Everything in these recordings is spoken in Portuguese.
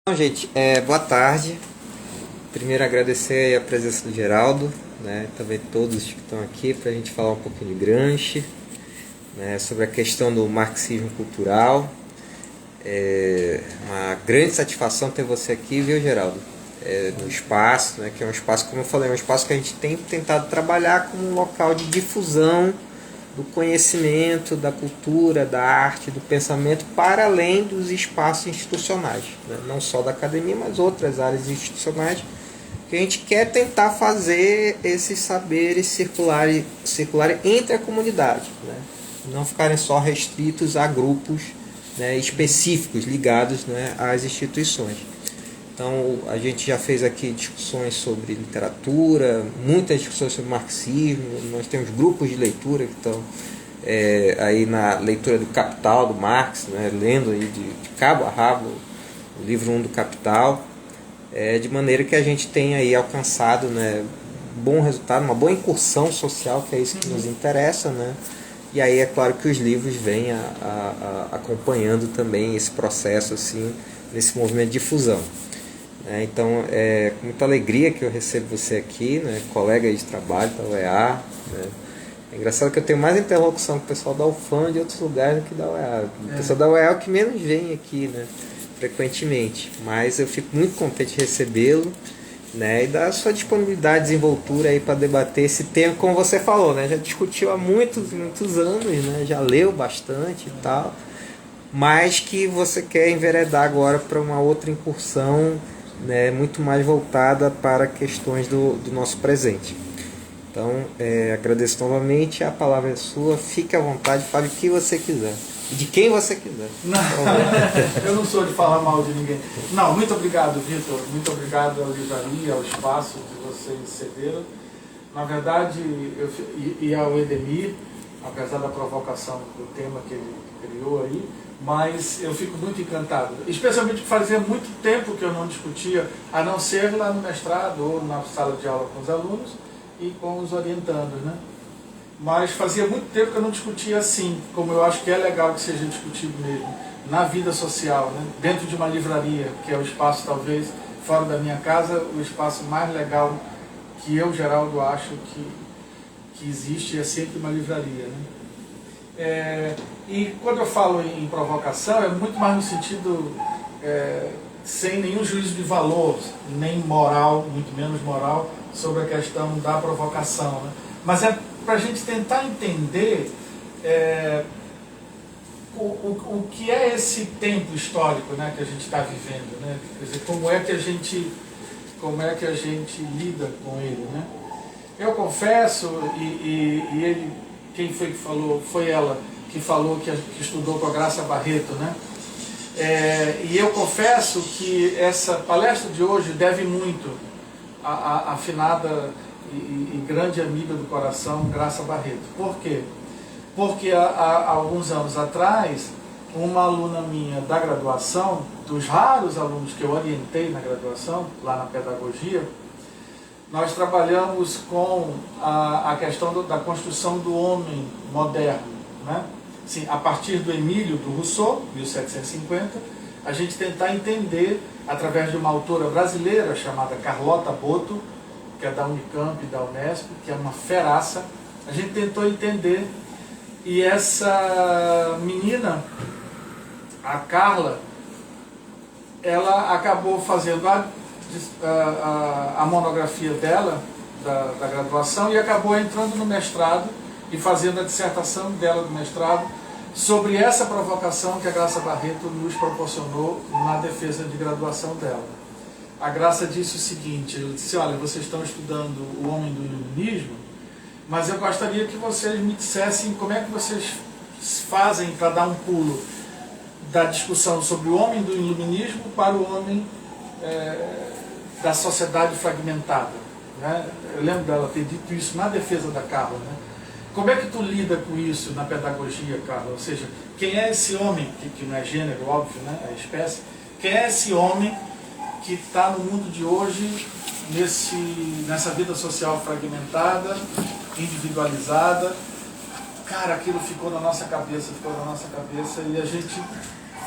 Bom, gente, boa tarde. Primeiro agradecer a presença do Geraldo, né, também todos que estão aqui para a gente falar um pouquinho de Gramsci, né, sobre a questão do marxismo cultural. É uma grande satisfação ter você aqui, viu, Geraldo? No espaço, né, que é um espaço, como eu falei, é um espaço que a gente tem tentado trabalhar como um local de difusão do conhecimento, da cultura, da arte, do pensamento, para além dos espaços institucionais, né? Não só da academia, mas outras áreas institucionais, que a gente quer tentar fazer esses saberes circularem entre a comunidade, né? Não ficarem só restritos a grupos, né, específicos, ligados, né, às instituições. Então, a gente já fez aqui discussões sobre literatura, muitas discussões sobre marxismo. Nós temos grupos de leitura que estão aí na leitura do Capital, do Marx, né, lendo aí de cabo a rabo o livro 1 do Capital, de maneira que a gente tenha aí alcançado, né, bom resultado, uma boa incursão social, que é isso que nos interessa, né? E aí é claro que os livros vêm acompanhando também esse processo, assim, nesse movimento de difusão. Então é com muita alegria que eu recebo você aqui, né, colega de trabalho da UEA, né. É engraçado que eu tenho mais interlocução com o pessoal da UFAM de outros lugares do que da UEA. O pessoal da UEA é o que menos vem aqui, né, frequentemente, mas eu fico muito contente de recebê-lo, né, e da sua disponibilidade, desenvoltura aí para debater esse tema, como você falou, né, já discutiu há muitos anos, né, já leu bastante e tal, mas que você quer enveredar agora para uma outra incursão, né, muito mais voltada para questões do nosso presente. Então, agradeço novamente, a palavra é sua, fique à vontade, fale o que você quiser, e de quem você quiser. Não, eu não sou de falar mal de ninguém. Não, muito obrigado, Vitor, muito obrigado ao Livraria, ao espaço que vocês cederam. Na verdade, e ao Edemir, apesar da provocação do tema que ele criou aí, mas eu fico muito encantado, especialmente porque fazia muito tempo que eu não discutia, a não ser lá no mestrado ou na sala de aula com os alunos e com os orientandos, né? Mas fazia muito tempo que eu não discutia assim, como eu acho que é legal que seja discutido mesmo, na vida social, né? Dentro de uma livraria, que é o espaço, talvez, fora da minha casa, o espaço mais legal que eu, Geraldo, acho que existe é sempre uma livraria, né? E quando eu falo em provocação, é muito mais no sentido sem nenhum juízo de valor, nem moral, muito menos moral, sobre a questão da provocação, né? Mas é para a gente tentar entender o que é esse tempo histórico, né, que a gente está vivendo, né? Quer dizer, como é que a gente lida com ele, né? Eu confesso, e ele, quem foi que falou? Foi ela que falou que estudou com a Graça Barreto, né? E eu confesso que essa palestra de hoje deve muito à afinada e grande amiga do coração, Graça Barreto. Por quê? Porque há alguns anos atrás, uma aluna minha da graduação, dos raros alunos que eu orientei na graduação, lá na pedagogia, nós trabalhamos com a questão da construção do homem moderno, né? Sim, a partir do Emílio, do Rousseau, 1750, a gente tentar entender, através de uma autora brasileira chamada Carlota Boto, que é da Unicamp e da Unesp, que é uma feraça, a gente tentou entender, e essa menina, a Carla, ela acabou fazendo a monografia dela, da graduação, e acabou entrando no mestrado e fazendo a dissertação dela do mestrado sobre essa provocação que a Graça Barreto nos proporcionou na defesa de graduação dela. A Graça disse o seguinte, ela disse, olha, vocês estão estudando o homem do iluminismo, mas eu gostaria que vocês me dissessem como é que vocês fazem para dar um pulo da discussão sobre o homem do iluminismo para o homem da sociedade fragmentada, né? Eu lembro dela ter dito isso na defesa da Carla, né? Como é que tu lida com isso na pedagogia, Carla? Ou seja, quem é esse homem, que não é gênero, óbvio, né? É espécie, quem é esse homem que está no mundo de hoje, nessa vida social fragmentada, individualizada? Cara, aquilo ficou na nossa cabeça, e a gente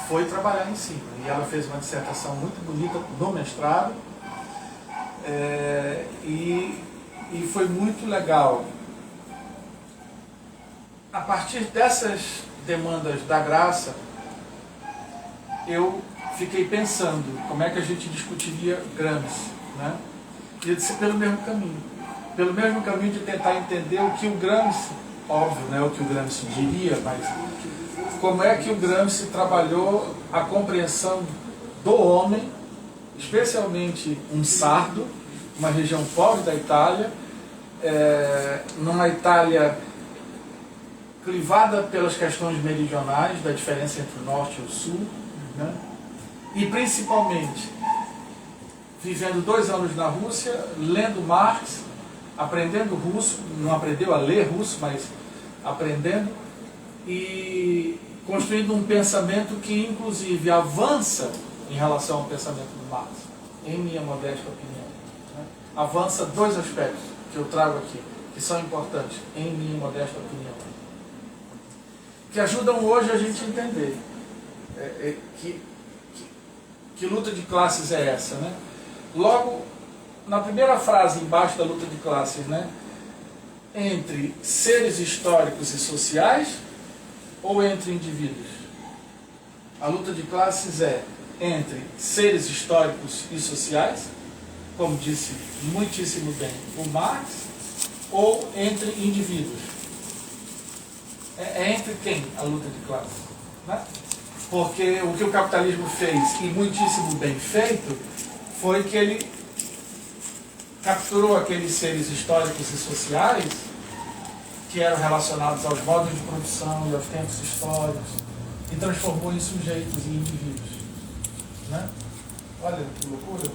foi trabalhar em cima. E ela fez uma dissertação muito bonita no mestrado, e foi muito legal. A partir dessas demandas da Graça, eu fiquei pensando como é que a gente discutiria Gramsci, né? E disse pelo mesmo caminho de tentar entender o que o Gramsci, óbvio, né, o que o Gramsci diria, mas como é que o Gramsci trabalhou a compreensão do homem, especialmente um sardo, uma região pobre da Itália, numa Itália clivada pelas questões meridionais, da diferença entre o norte e o sul, né? E principalmente vivendo 2 anos na Rússia, lendo Marx, aprendendo russo, não aprendeu a ler russo, mas aprendendo, e construindo um pensamento que inclusive avança em relação ao pensamento do Marx, em minha modesta opinião, né? Avança 2 aspectos que eu trago aqui, que são importantes, em minha modesta opinião, que ajudam hoje a gente a entender que luta de classes é essa, né? Logo, na primeira frase embaixo da luta de classes, né? Entre seres históricos e sociais ou entre indivíduos? A luta de classes é entre seres históricos e sociais, como disse muitíssimo bem o Marx, ou entre indivíduos? É entre quem a luta de classes, né? Porque o que o capitalismo fez, e muitíssimo bem feito, foi que ele capturou aqueles seres históricos e sociais que eram relacionados aos modos de produção e aos tempos históricos e transformou em sujeitos e indivíduos, né? Olha que loucura!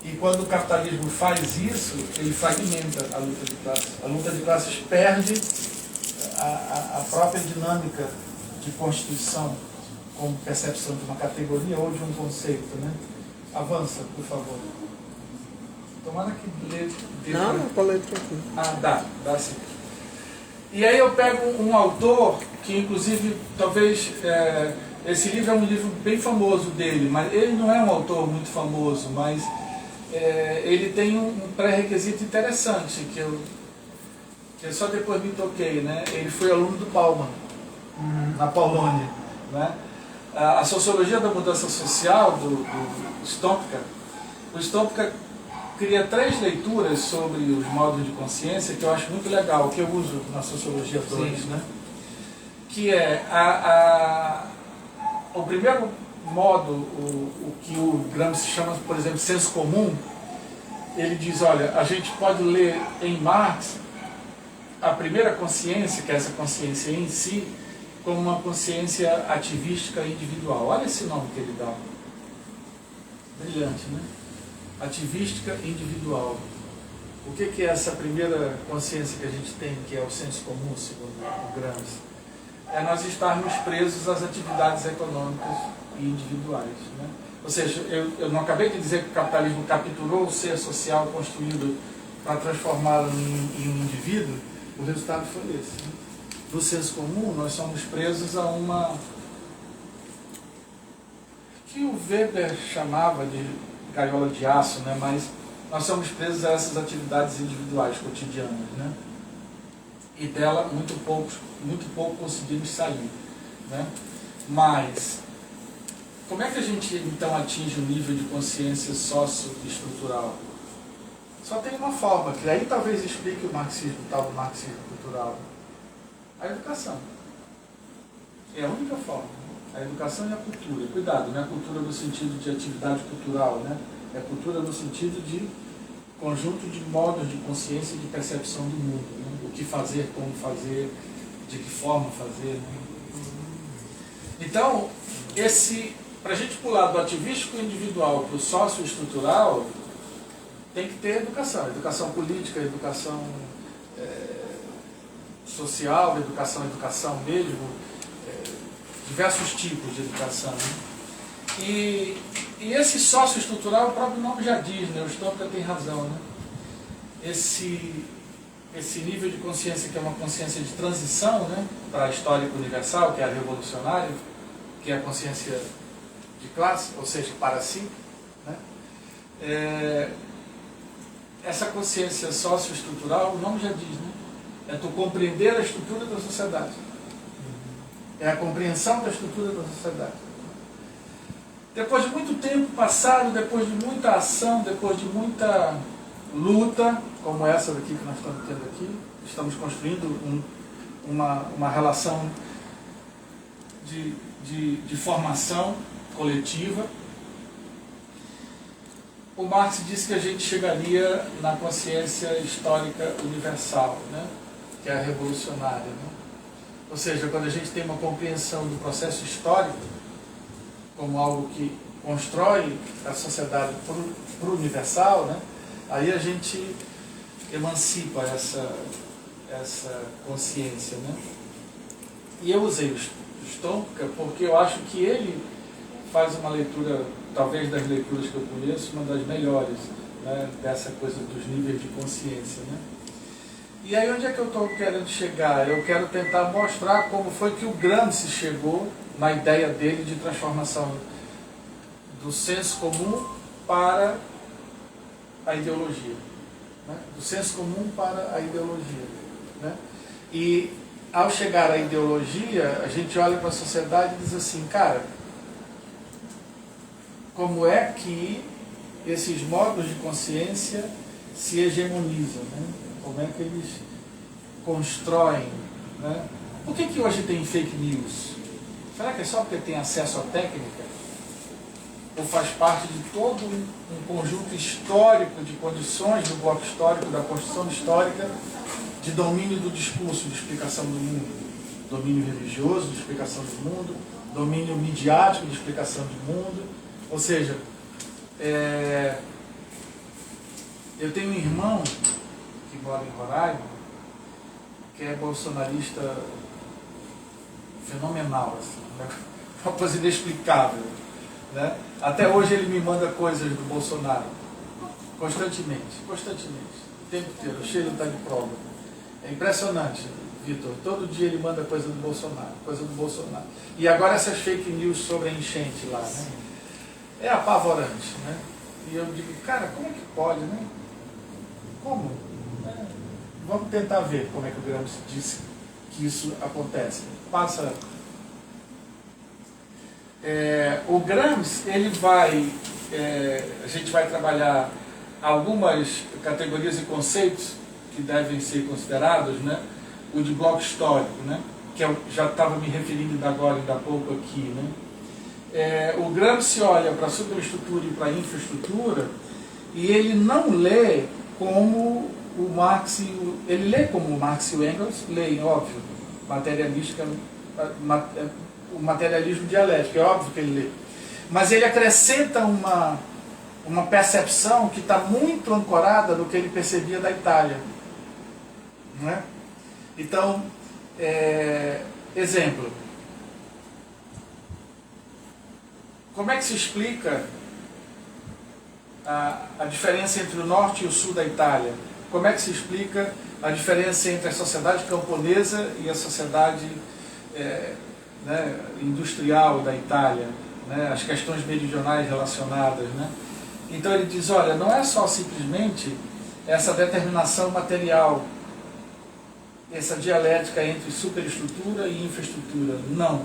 E quando o capitalismo faz isso, ele fragmenta a luta de classes. A luta de classes perde a própria dinâmica de constituição como percepção de uma categoria ou de um conceito, né? Avança, por favor. Tomara que lê... Não, pode ler tranquilo. Dá sim. E aí eu pego um autor que, inclusive, talvez... esse livro é um livro bem famoso dele, mas ele não é um autor muito famoso, mas ele tem um pré-requisito interessante, que eu só depois me toquei, né? Ele foi aluno do Bauman, na Polônia, né? A sociologia da mudança social do Stompka, o Stompka cria 3 leituras sobre os modos de consciência que eu acho muito legal, que eu uso na sociologia 2, né? Que é o primeiro modo, o que o Gramsci chama, por exemplo, senso comum. Ele diz, olha, a gente pode ler em Marx a primeira consciência, que é essa consciência em si, como uma consciência ativística individual. Olha esse nome que ele dá. Brilhante, né? Ativística individual. O que é essa primeira consciência que a gente tem, que é o senso comum, segundo o Gramsci? É nós estarmos presos às atividades econômicas e individuais, né? Ou seja, eu não acabei de dizer que o capitalismo capturou o ser social construído para transformá-lo em um indivíduo. O resultado foi esse, né? Do senso comum, nós somos presos a uma... que o Weber chamava de gaiola de aço, né? Mas nós somos presos a essas atividades individuais cotidianas, né? E dela muito pouco conseguimos sair, né? Mas como é que a gente então atinge um nível de consciência socioestrutural? Só tem uma forma, que aí talvez explique o marxismo, tal do marxismo cultural. A educação. É a única forma. A educação e a cultura. Cuidado, não é cultura no sentido de atividade cultural, né? É cultura no sentido de conjunto de modos de consciência e de percepção do mundo, né? O que fazer, como fazer, de que forma fazer, né? Então, para a gente pular do ativístico individual para o socioestrutural, tem que ter educação. Educação política, educação social, educação mesmo, diversos tipos de educação, né? E esse socioestrutural, o próprio nome já diz, né? O Stompka tem razão, né? Esse nível de consciência, que é uma consciência de transição, né? Para a histórica universal, que é a revolucionária, que é a consciência de classe, ou seja, para si, né? Essa consciência socioestrutural, o nome já diz, né? É tu compreender a estrutura da sociedade. É a compreensão da estrutura da sociedade. Depois de muito tempo passado, depois de muita ação, depois de muita luta, como essa daqui que nós estamos tendo aqui, estamos construindo uma relação de formação coletiva. O Marx disse que a gente chegaria na consciência histórica universal, né? Que é a revolucionária, né? Ou seja, quando a gente tem uma compreensão do processo histórico como algo que constrói a sociedade para o universal, né? Aí a gente emancipa essa consciência, né? E eu usei o Stomka porque eu acho que ele faz uma leitura, talvez das leituras que eu conheço, uma das melhores, né, dessa coisa dos níveis de consciência, né? E aí onde é que eu estou querendo chegar? Eu quero tentar mostrar como foi que o Gramsci chegou na ideia dele de transformação do senso comum para a ideologia, né? Do senso comum para a ideologia, né? E ao chegar à ideologia, a gente olha para a sociedade e diz assim, cara, como é que esses modos de consciência se hegemonizam, né? Como é que eles constroem, né? Por que hoje tem fake news? Será que é só porque tem acesso à técnica? Ou faz parte de todo um conjunto histórico de condições do bloco histórico, da construção histórica, de domínio do discurso, de explicação do mundo, domínio religioso, de explicação do mundo, domínio midiático, de explicação do mundo. Ou seja, eu tenho um irmão que mora em Roraima, que é bolsonarista fenomenal, assim, né? Uma coisa inexplicável, né? Até hoje ele me manda coisas do Bolsonaro, constantemente, o tempo inteiro, o cheiro está de prova. É impressionante, Vitor, todo dia ele manda coisa do Bolsonaro. E agora essas fake news sobre a enchente lá, né? É apavorante, né? E eu digo, cara, como é que pode, né? Como? Vamos tentar ver como é que o Gramsci disse que isso acontece. Passa. O Gramsci, ele vai, a gente vai trabalhar algumas categorias e conceitos que devem ser considerados, né? O de bloco histórico, né? Que eu já estava me referindo ainda agora, ainda há pouco aqui, né? O Gramsci olha para a superestrutura e para a infraestrutura e ele não lê como o Marx, ele lê como o Marx e o Engels leem, óbvio, o materialismo dialético, é óbvio que ele lê. Mas ele acrescenta uma percepção que está muito ancorada no que ele percebia da Itália. Não é? Então, exemplo, como é que se explica a diferença entre o norte e o sul da Itália? Como é que se explica a diferença entre a sociedade camponesa e a sociedade né, industrial da Itália, né, as questões meridionais relacionadas, né? Então ele diz, olha, não é só simplesmente essa determinação material, essa dialética entre superestrutura e infraestrutura, não.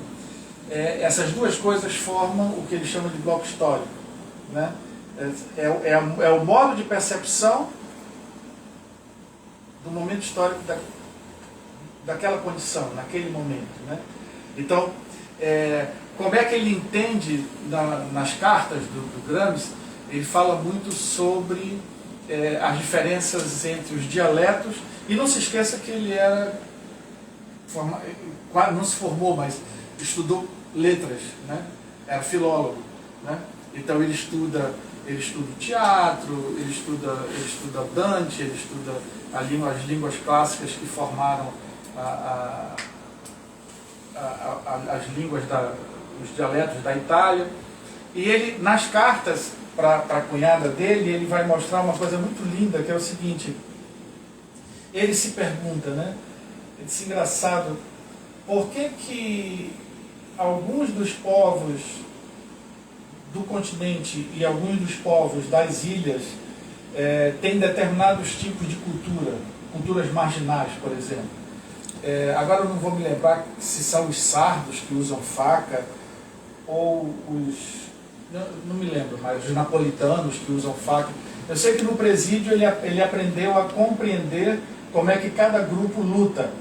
Essas duas coisas formam o que ele chama de bloco histórico, né? É o modo de percepção do momento histórico daquela condição, naquele momento, né? Então, como é que ele entende nas cartas do Gramsci? Ele fala muito sobre as diferenças entre os dialetos, e não se esqueça que ele não se formou, mas estudou letras, né? Era filólogo, né? Então ele estuda o teatro, ele estuda Dante, ele estuda as línguas clássicas que formaram as línguas, os dialetos da Itália. E ele, nas cartas para a cunhada dele, ele vai mostrar uma coisa muito linda, que é o seguinte: ele se pergunta, né? Ele diz, engraçado, por que alguns dos povos do continente e alguns dos povos das ilhas têm determinados tipos de culturas marginais, por exemplo. Agora eu não vou me lembrar se são os sardos que usam faca ou os... Não me lembro, mas os napolitanos que usam faca. Eu sei que no presídio ele aprendeu a compreender como é que cada grupo luta,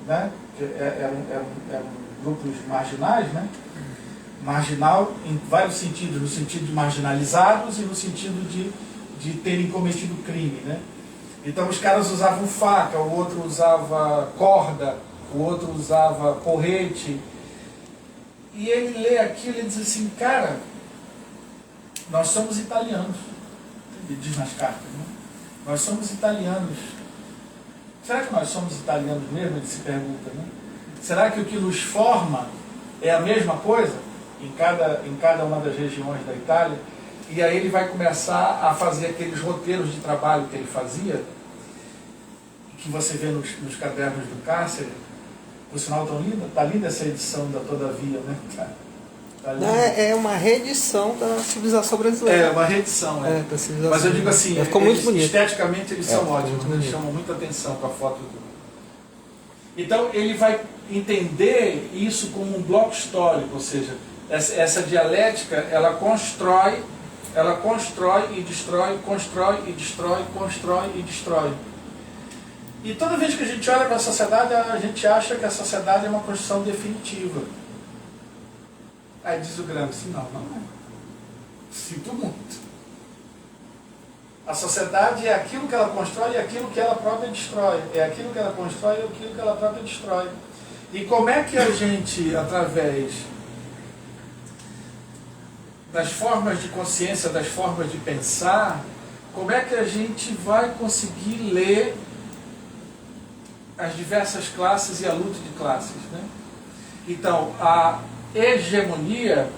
né? Eram grupos marginais, né? Marginal em vários sentidos, no sentido de marginalizados e no sentido de terem cometido crime, né? Então os caras usavam faca, o outro usava corda, o outro usava porrete. E ele lê aquilo e diz assim, cara, nós somos italianos. Ele diz nas cartas, né? Nós somos italianos. Será que nós somos italianos mesmo? Ele se pergunta, né? Será que o que nos forma é a mesma coisa em cada uma das regiões da Itália? E aí ele vai começar a fazer aqueles roteiros de trabalho que ele fazia, que você vê nos cadernos do cárcere. Por sinal, tão linda, está linda essa edição da Todavia, né? Tá é uma reedição da civilização brasileira. É uma reedição, da civilização. Mas eu digo assim, ficou muito bonito. Esteticamente eles são ótimos, eles chamam muita atenção com a foto do... Então ele vai entender isso como um bloco histórico, ou seja, essa dialética, ela constrói e destrói, constrói e destrói, constrói e destrói. E toda vez que a gente olha para a sociedade, a gente acha que a sociedade é uma construção definitiva. Aí diz o Gramsci, não é. Sinto muito. A sociedade é aquilo que ela constrói e aquilo que ela própria destrói. É aquilo que ela constrói e aquilo que ela própria destrói. E como é que a gente, através das formas de consciência, das formas de pensar, como é que a gente vai conseguir ler as diversas classes e a luta de classes, né? Então, a hegemonia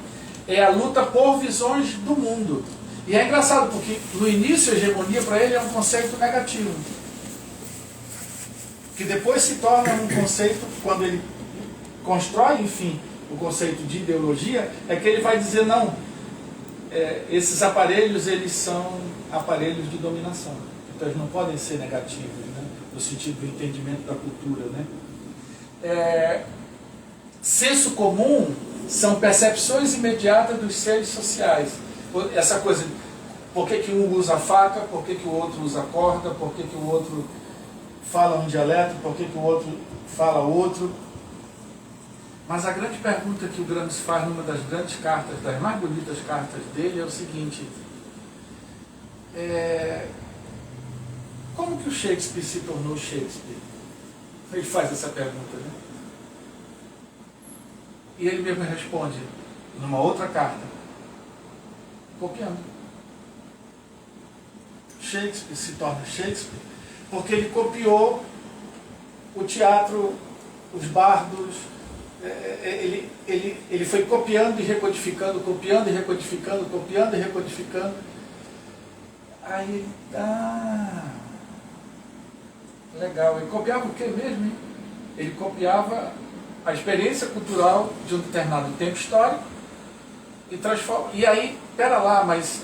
é a luta por visões do mundo. E é engraçado, porque no início a hegemonia para ele é um conceito negativo, que depois se torna um conceito, quando ele constrói, enfim, o conceito de ideologia, é que ele vai dizer, não, esses aparelhos, eles são aparelhos de dominação. Então eles não podem ser negativos, né? No sentido do entendimento da cultura, né? Senso comum são percepções imediatas dos seres sociais. Essa coisa, por que um usa faca, por que o outro usa corda, por que o outro fala um dialeto, por que o outro fala outro. Mas a grande pergunta que o Gramsci faz numa das grandes cartas, das mais bonitas cartas dele, é o seguinte: como que o Shakespeare se tornou Shakespeare? Ele faz essa pergunta, né? E ele mesmo responde, numa outra carta, copiando. Shakespeare se torna Shakespeare porque ele copiou o teatro, os bardos, ele foi copiando e recodificando, copiando e recodificando, copiando e recodificando. Aí, legal. Ele copiava o que mesmo, hein? Ele copiava a experiência cultural de um determinado tempo histórico e transforma. E aí, pera lá, mas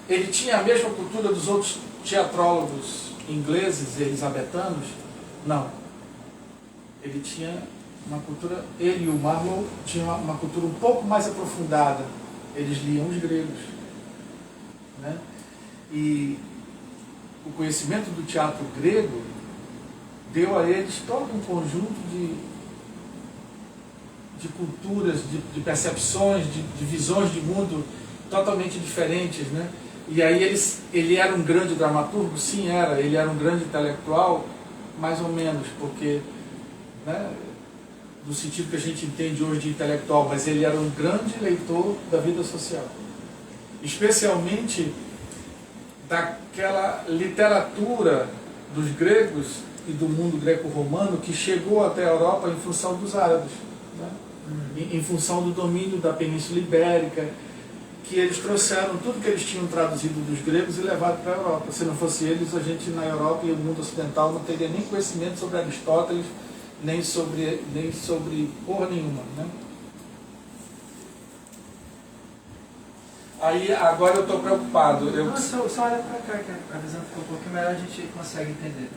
ele tinha a mesma cultura dos outros teatrólogos ingleses, elisabetanos? Não. Ele tinha uma cultura, ele e o Marlowe tinham uma cultura um pouco mais aprofundada. Eles liam os gregos, né? E o conhecimento do teatro grego deu a eles todo um conjunto de culturas, de percepções, de visões de mundo totalmente diferentes, né? E aí ele era um grande dramaturgo? Sim, era. Ele era um grande intelectual? Mais ou menos, porque, né, no sentido que a gente entende hoje de intelectual, mas ele era um grande leitor da vida social. Especialmente daquela literatura dos gregos e do mundo greco-romano que chegou até a Europa em função dos árabes, né? Em função do domínio da Península Ibérica, que eles trouxeram tudo que eles tinham traduzido dos gregos e levado para a Europa. Se não fosse eles, a gente na Europa e no mundo ocidental não teria nem conhecimento sobre Aristóteles, nem sobre porra nenhuma, né? Aí agora eu estou preocupado. Não, só olha para cá, que a visão ficou um pouquinho melhor, a gente consegue entender.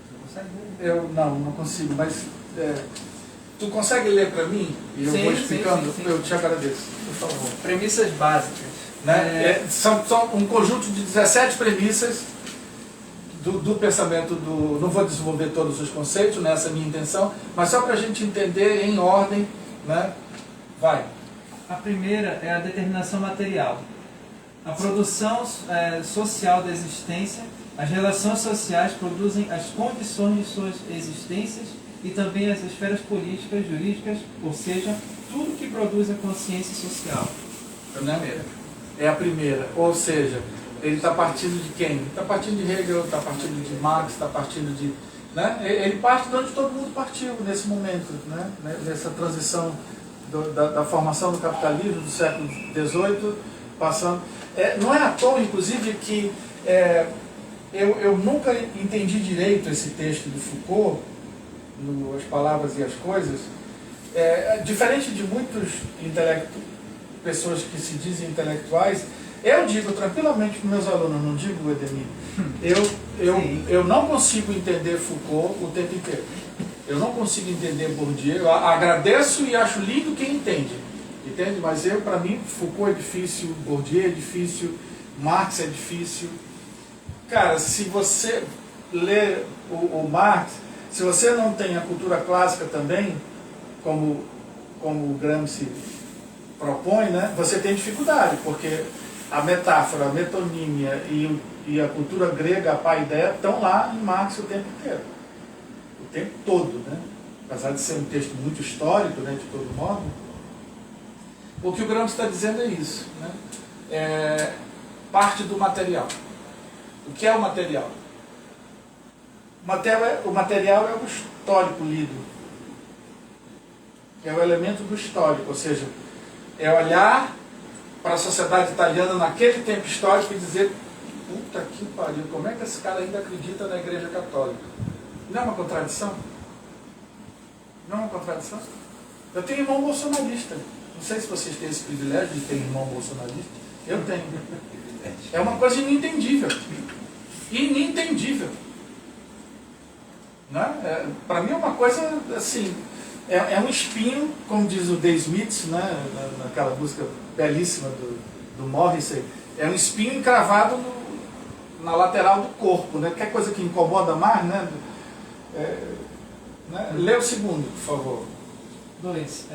Você consegue ver? Eu não consigo, mas tu consegue ler para mim? E eu vou explicando, sim. Eu te agradeço, por favor. Premissas básicas. Né? São um conjunto de 17 premissas do pensamento do... Não vou desenvolver todos os conceitos, nessa é a minha intenção, mas só para a gente entender em ordem, né? Vai. A primeira é a determinação material. A produção social da existência, as relações sociais produzem as condições de suas existências e também as esferas políticas, jurídicas, ou seja, tudo que produz a consciência social. É a primeira, ou seja, ele está partindo de quem? Está partindo de Hegel, está partindo de Marx, está partindo de... Né? Ele parte de onde todo mundo partiu nesse momento, né? Nessa transição da formação do capitalismo do século XVIII, passando... não é à toa, inclusive, que eu nunca entendi direito esse texto de Foucault, no As Palavras e as Coisas, diferente de muitos pessoas que se dizem intelectuais. Eu digo tranquilamente para meus alunos, não digo, Edemir, eu não consigo entender Foucault o tempo inteiro. Eu não consigo entender Bourdieu. Eu agradeço e acho lindo quem entende. Entende? Mas para mim, Foucault é difícil, Bourdieu é difícil, Marx é difícil. Cara, se você lê o Marx, se você não tem a cultura clássica também, como o Gramsci propõe, né, você tem dificuldade, porque a metáfora, a metonímia e a cultura grega, a paideia, estão lá em Marx o tempo inteiro. O tempo todo, né? Apesar de ser um texto muito histórico, né, de todo modo. O que o Gramsci está dizendo é isso, né? Parte do material. O que é o material? O material é o histórico lido. É o elemento do histórico, ou seja, é olhar para a sociedade italiana naquele tempo histórico e dizer: puta que pariu, como é que esse cara ainda acredita na Igreja Católica? Não é uma contradição? Não é uma contradição? Eu tenho irmão bolsonarista. Não sei se vocês têm esse privilégio de ter irmão bolsonarista. Eu tenho. É uma coisa inentendível. Inentendível. Né? Para mim é uma coisa assim... É um espinho, como diz o Dave Smith, né, naquela música belíssima do Morrissey, é um espinho encravado na lateral do corpo, né? Qualquer coisa que incomoda mais, né? Lê o segundo, por favor. 2.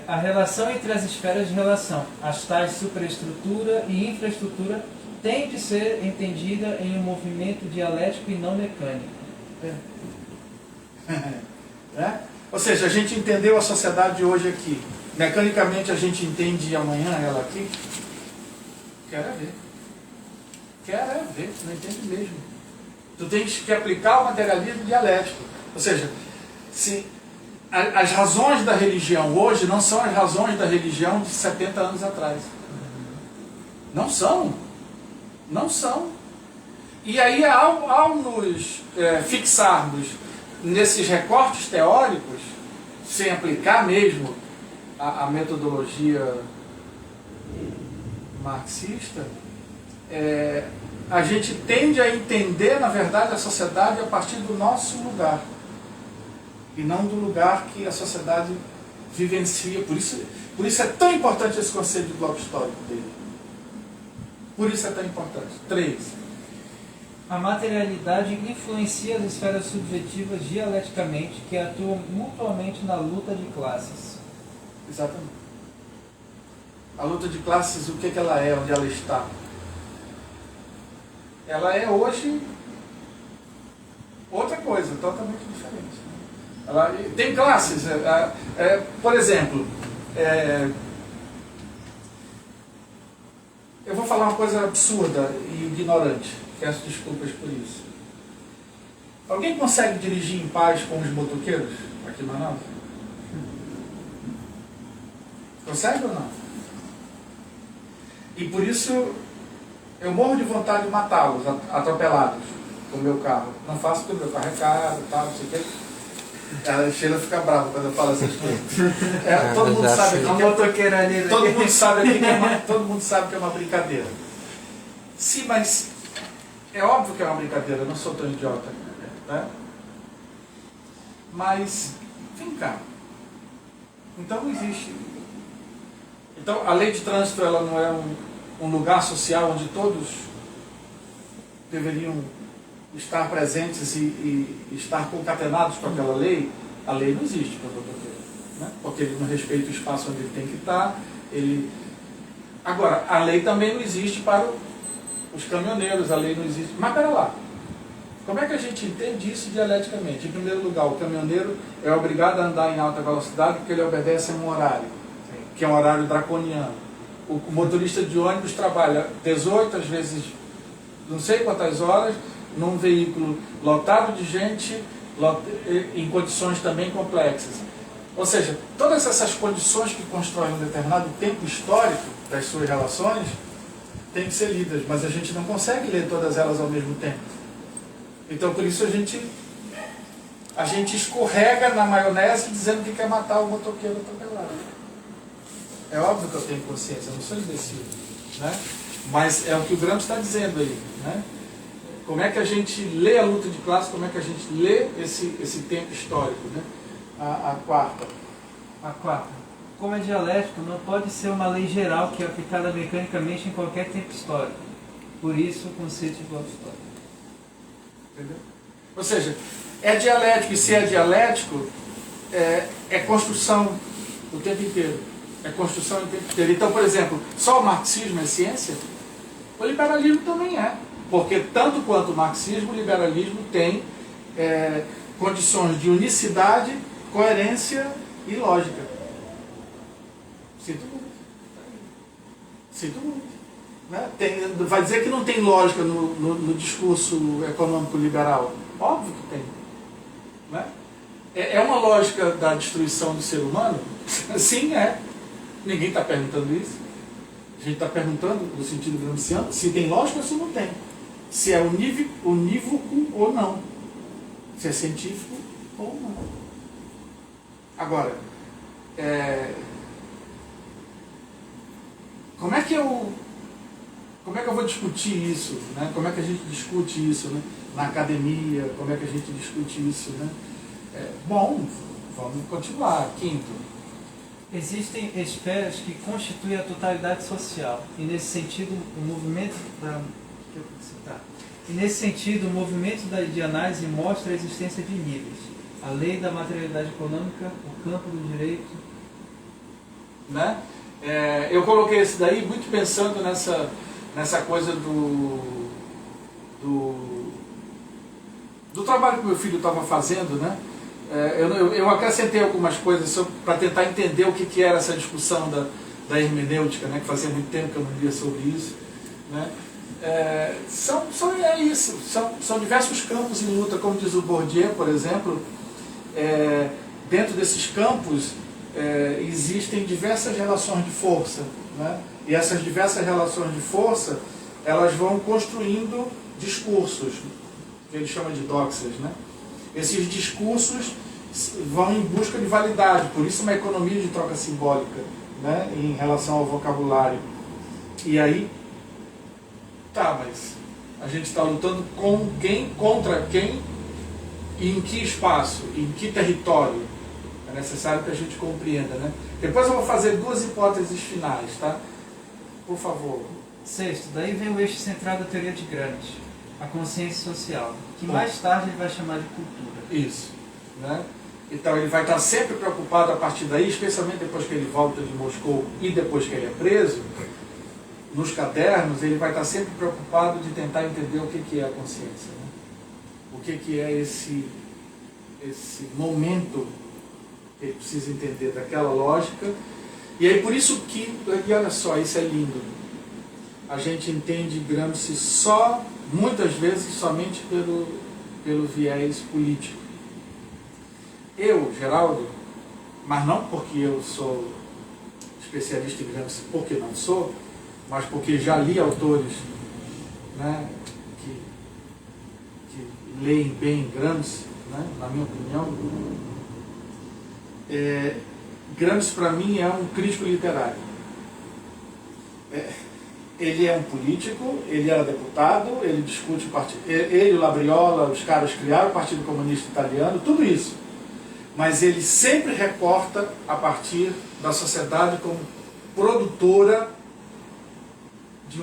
A relação entre as esferas de relação, as tais superestrutura e infraestrutura, tem de ser entendida em um movimento dialético e não mecânico. Ou seja, a gente entendeu a sociedade hoje aqui. Mecanicamente a gente entende amanhã ela aqui. Quero ver. Quero ver, não entende mesmo. Tu tens que aplicar o materialismo dialético. Ou seja, se as razões da religião hoje não são as razões da religião de 70 anos atrás. Não são. Não são. E aí, ao nos fixarmos nesses recortes teóricos, sem aplicar mesmo a metodologia marxista, a gente tende a entender, na verdade, a sociedade a partir do nosso lugar, e não do lugar que a sociedade vivencia. Por isso é tão importante esse conceito de bloco histórico dele. Por isso é tão importante. 3. A materialidade influencia as esferas subjetivas dialeticamente, que atuam mutuamente na luta de classes. Exatamente. A luta de classes, o que ela é, onde ela está? Ela é hoje outra coisa, totalmente diferente. Ela tem classes. Por exemplo, eu vou falar uma coisa absurda e ignorante. Peço desculpas por isso. Alguém consegue dirigir em paz com os motoqueiros aqui em Manaus? Consegue ou não? E por isso eu morro de vontade de matá-los, atropelados, com o meu carro. Não faço porque o meu carro é caro, tal, não sei o quê. A Sheila fica brava quando eu falo essas coisas. Todo mundo já sabe sei. aqui que motoqueira ali, né? todo mundo sabe aqui que todo mundo sabe que é uma brincadeira. Sim, mas é óbvio que é uma brincadeira, eu não sou tão idiota, né? Mas, vem cá. Então não existe. Então a lei de trânsito ela não é um lugar social onde todos deveriam estar presentes e estar concatenados com aquela lei. A lei não existe para o motoqueiro, né? Porque ele não respeita o espaço onde ele tem que estar. Agora, a lei também não existe para os caminhoneiros, a lei não existe. Mas pera lá, como é que a gente entende isso dialeticamente? Em primeiro lugar, o caminhoneiro é obrigado a andar em alta velocidade porque ele obedece a um horário, que é um horário draconiano. O motorista de ônibus trabalha 18, às vezes não sei quantas horas, num veículo lotado de gente, em condições também complexas. Ou seja, todas essas condições que constroem um determinado tempo histórico das suas relações têm que ser lidas, mas a gente não consegue ler todas elas ao mesmo tempo. Então, por isso a gente escorrega na maionese dizendo que quer matar o motoqueiro atropelado. É óbvio que eu tenho consciência, eu não sou imbecil, né? Mas é o que o Gramsci está dizendo aí, né? Como é que a gente lê a luta de classe, como é que a gente lê esse tempo histórico, né? A quarta. Como é dialético, não pode ser uma lei geral que é aplicada mecanicamente em qualquer tempo histórico. Por isso, o conceito de bloco histórico. Entendeu? Ou seja, é dialético, e se é dialético, é construção o tempo inteiro. É construção o tempo inteiro. Então, por exemplo, só o marxismo é ciência? O liberalismo também é. Porque tanto quanto o marxismo, o liberalismo tem condições de unicidade, coerência e lógica. Sinto muito. Sinto muito. Né? Vai dizer que não tem lógica no discurso econômico liberal? Óbvio que tem. Né? É uma lógica da destruição do ser humano? Sim, é. Ninguém está perguntando isso. A gente está perguntando, no sentido gramsciano, se tem lógica ou se não tem. Se é unívoco ou não. Se é científico ou não. Agora, como é que eu vou discutir isso? Né? Como é que a gente discute isso, né? Na academia? Como é que a gente discute isso? Né? Bom, vamos continuar. Quinto. Existem esferas que constituem a totalidade social. E nesse sentido, o movimento de análise mostra a existência de níveis. A lei da materialidade econômica, o campo do direito. Né? Eu coloquei esse daí muito pensando nessa coisa do trabalho que meu filho estava fazendo, né? Eu acrescentei algumas coisas para tentar entender o que era essa discussão da hermenêutica, né? Que fazia muito tempo que eu não lia sobre isso, né? São diversos campos em luta, como diz o Bourdieu, por exemplo. Dentro desses campos existem diversas relações de força, né? E essas diversas relações de força, elas vão construindo discursos, que ele chama de doxas, né? Esses discursos vão em busca de validade, por isso uma economia de troca simbólica, né? Em relação ao vocabulário. E aí, mas a gente está lutando com quem, contra quem, e em que espaço, em que território? É necessário que a gente compreenda, né? Depois eu vou fazer duas hipóteses finais, tá? Por favor. Sexto, daí vem o eixo central da teoria de Gramsci, a consciência social, que mais tarde ele vai chamar de cultura. Isso, né? Então ele vai estar sempre preocupado a partir daí, especialmente depois que ele volta de Moscou e depois que ele é preso, nos cadernos ele vai estar sempre preocupado de tentar entender o que é a consciência, né? O que é esse momento que ele precisa entender daquela lógica. E aí por isso que, e olha só, isso é lindo, a gente entende Gramsci muitas vezes somente pelo viés político. Eu, Geraldo, mas não porque eu sou especialista em Gramsci, porque não sou, mas porque já li autores, né, que leem bem Gramsci, né, na minha opinião, Gramsci, para mim, é um crítico literário. Ele é um político, ele era deputado, ele discute o partido. Ele, o Labriola, os caras criaram o Partido Comunista Italiano, tudo isso. Mas ele sempre recorta a partir da sociedade como produtora de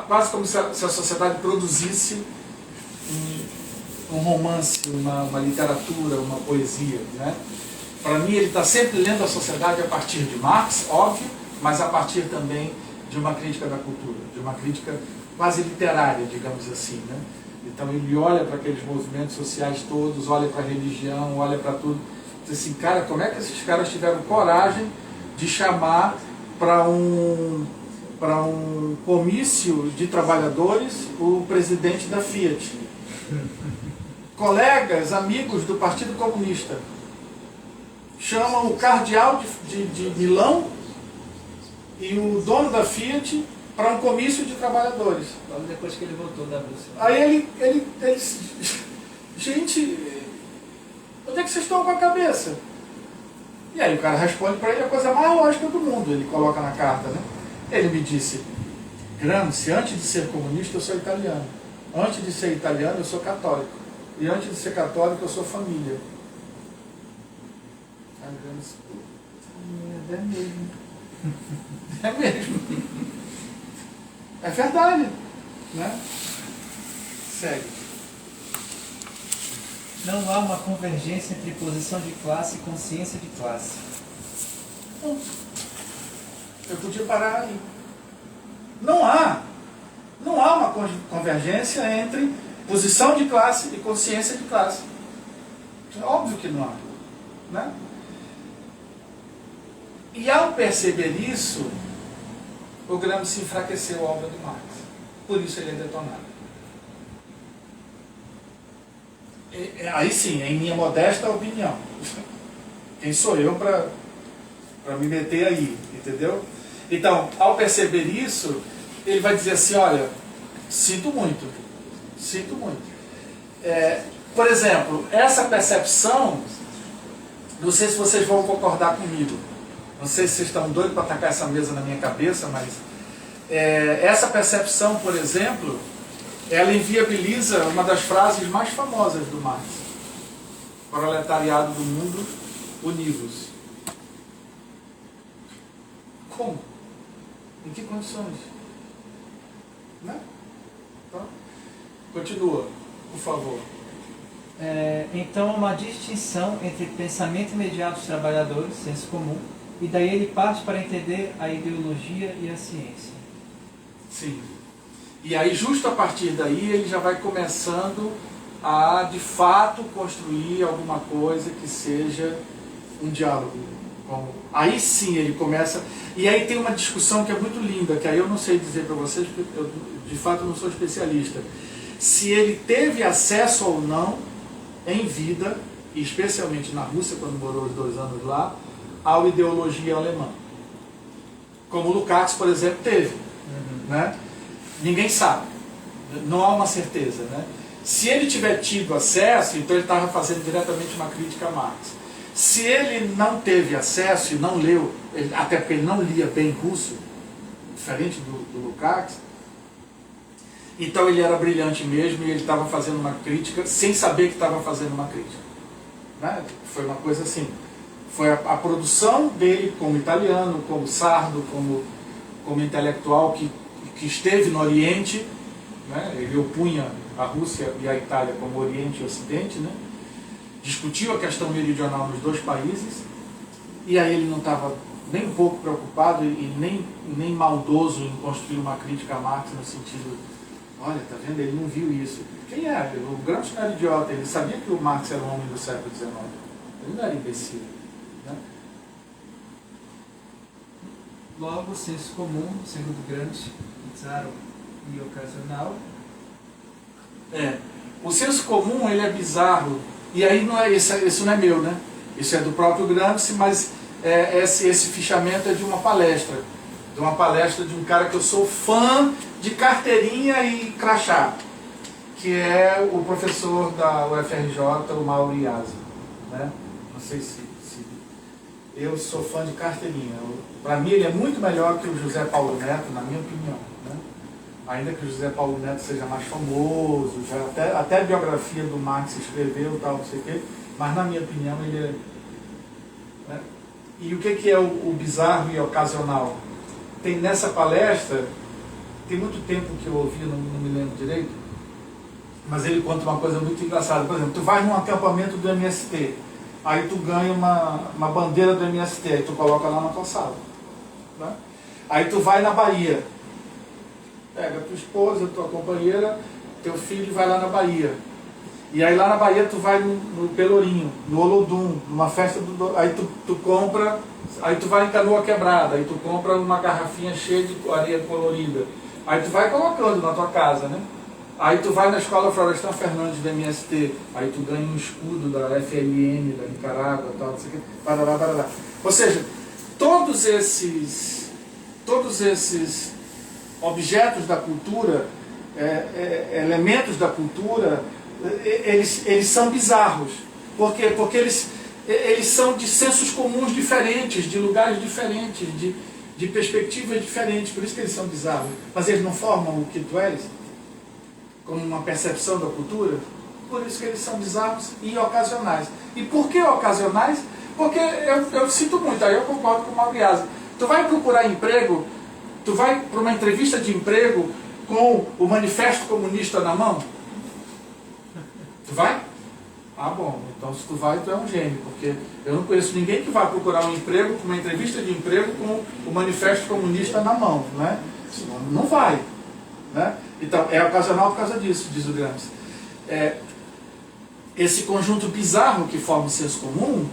quase como se a sociedade produzisse um romance, uma literatura, uma poesia, né? Para mim, ele está sempre lendo a sociedade a partir de Marx, óbvio, mas a partir também de uma crítica da cultura, de uma crítica quase literária, digamos assim, né? Então ele olha para aqueles movimentos sociais todos, olha para a religião, olha para tudo, diz assim, cara, como é que esses caras tiveram coragem de chamar para um comício de trabalhadores o presidente da Fiat? Colegas, amigos do Partido Comunista chamam o cardeal de Milão e o dono da Fiat para um comício de trabalhadores. Logo depois que ele voltou da Rússia. Aí ele gente, onde é que vocês estão com a cabeça? E aí o cara responde para ele a coisa mais lógica do mundo, ele coloca na carta, né? Ele me disse, Gramsci, antes de ser comunista eu sou italiano, antes de ser italiano eu sou católico, e antes de ser católico eu sou família. Aí Gramsci, é mesmo. É mesmo. É verdade, né? Segue. Não há uma convergência entre posição de classe e consciência de classe. Ponto. Eu podia parar aí. Não há uma convergência entre posição de classe e consciência de classe. É óbvio que não há, né? E ao perceber isso, o Gramsci enfraqueceu a obra do Marx. Por isso ele é detonado. Aí sim, em minha modesta opinião. Quem sou eu para me meter aí, entendeu? Então, ao perceber isso, ele vai dizer assim, olha, sinto muito. Por exemplo, essa percepção, não sei se vocês vão concordar comigo, não sei se vocês estão doidos para atacar essa mesa na minha cabeça, mas essa percepção, por exemplo, ela inviabiliza uma das frases mais famosas do Marx. Proletariado do mundo, univos. Como? Em que condições? Né? Então, continua, por favor. Então, uma distinção entre pensamento imediato dos trabalhadores, senso comum, e daí ele parte para entender a ideologia e a ciência. Sim. E aí, justo a partir daí, ele já vai começando a, de fato, construir alguma coisa que seja um diálogo. Aí sim ele começa... E aí tem uma discussão que é muito linda, que aí eu não sei dizer para vocês, porque eu, de fato, não sou especialista. Se ele teve acesso ou não, em vida, e especialmente na Rússia, quando morou os 2 anos lá, à ideologia alemã. Como Lukács, por exemplo, teve. Né? Ninguém sabe. Não há uma certeza. Né? Se ele tiver tido acesso, então ele estava fazendo diretamente uma crítica a Marx. Se ele não teve acesso e não leu, até porque ele não lia bem russo, diferente do Lukács, então ele era brilhante mesmo e ele estava fazendo uma crítica sem saber que estava fazendo uma crítica. Né? Foi uma coisa assim. Foi a produção dele como italiano, como sardo, como intelectual que esteve no Oriente, né? Ele opunha a Rússia e a Itália como Oriente e Ocidente, né? Discutiu a questão meridional nos 2 países, e aí ele não estava nem um pouco preocupado e nem maldoso em construir uma crítica a Marx no sentido, olha, tá vendo, ele não viu isso. Quem é? O Gramsci não era idiota, ele sabia que o Marx era um homem do século XIX, ele não era imbecil. Né? Logo, o senso comum, segundo Gramsci, bizarro e ocasional. O senso comum, ele é bizarro, e aí não é, isso não é meu, né? Isso é do próprio Gramsci, mas esse fichamento é de uma palestra de um cara que eu sou fã de carteirinha e crachá, que é o professor da UFRJ, o Mauro Iazzi, né? Não sei se eu sou fã de carteirinha. Para mim ele é muito melhor que o José Paulo Neto, na minha opinião, né? Ainda que o José Paulo Neto seja mais famoso, já até a biografia do Marx escreveu, tal, não sei o quê, mas na minha opinião ele é... Né? E o que é o bizarro e ocasional? Tem nessa palestra, tem muito tempo que eu ouvi, não me lembro direito, mas ele conta uma coisa muito engraçada. Por exemplo, tu vai num acampamento do MST, aí tu ganha uma bandeira do MST, aí tu coloca lá na tua sala. Né? Aí tu vai na Bahia, pega tua esposa, tua companheira, teu filho e vai lá na Bahia. E aí lá na Bahia tu vai no Pelourinho, no Olodum, numa festa aí tu compra, aí tu vai em Canoa Quebrada, aí tu compra uma garrafinha cheia de areia colorida. Aí tu vai colocando na tua casa, né? Aí tu vai na Escola Florestan Fernandes do MST, aí tu ganha um escudo da FLN, da Nicarágua, tal, não sei o que, parará, parará. Ou seja, todos esses objetos da cultura, elementos da cultura, eles são bizarros. Por quê? Porque eles são de sensos comuns diferentes, de lugares diferentes, de perspectivas diferentes, por isso que eles são bizarros. Mas eles não formam o que tu és, como uma percepção da cultura, por isso que eles são bizarros e ocasionais. E por que ocasionais? Porque eu sinto muito, aí eu concordo com o Mauriase. Tu vai procurar emprego, tu vai para uma entrevista de emprego com o Manifesto Comunista na mão? Tu vai? Ah, bom, então se tu vai, tu é um gênio, porque eu não conheço ninguém que vá procurar um emprego, uma entrevista de emprego com o Manifesto Comunista na mão, né? Não vai, né? Então, é ocasional por causa disso, diz o Gramsci. Esse conjunto bizarro que forma o senso comum,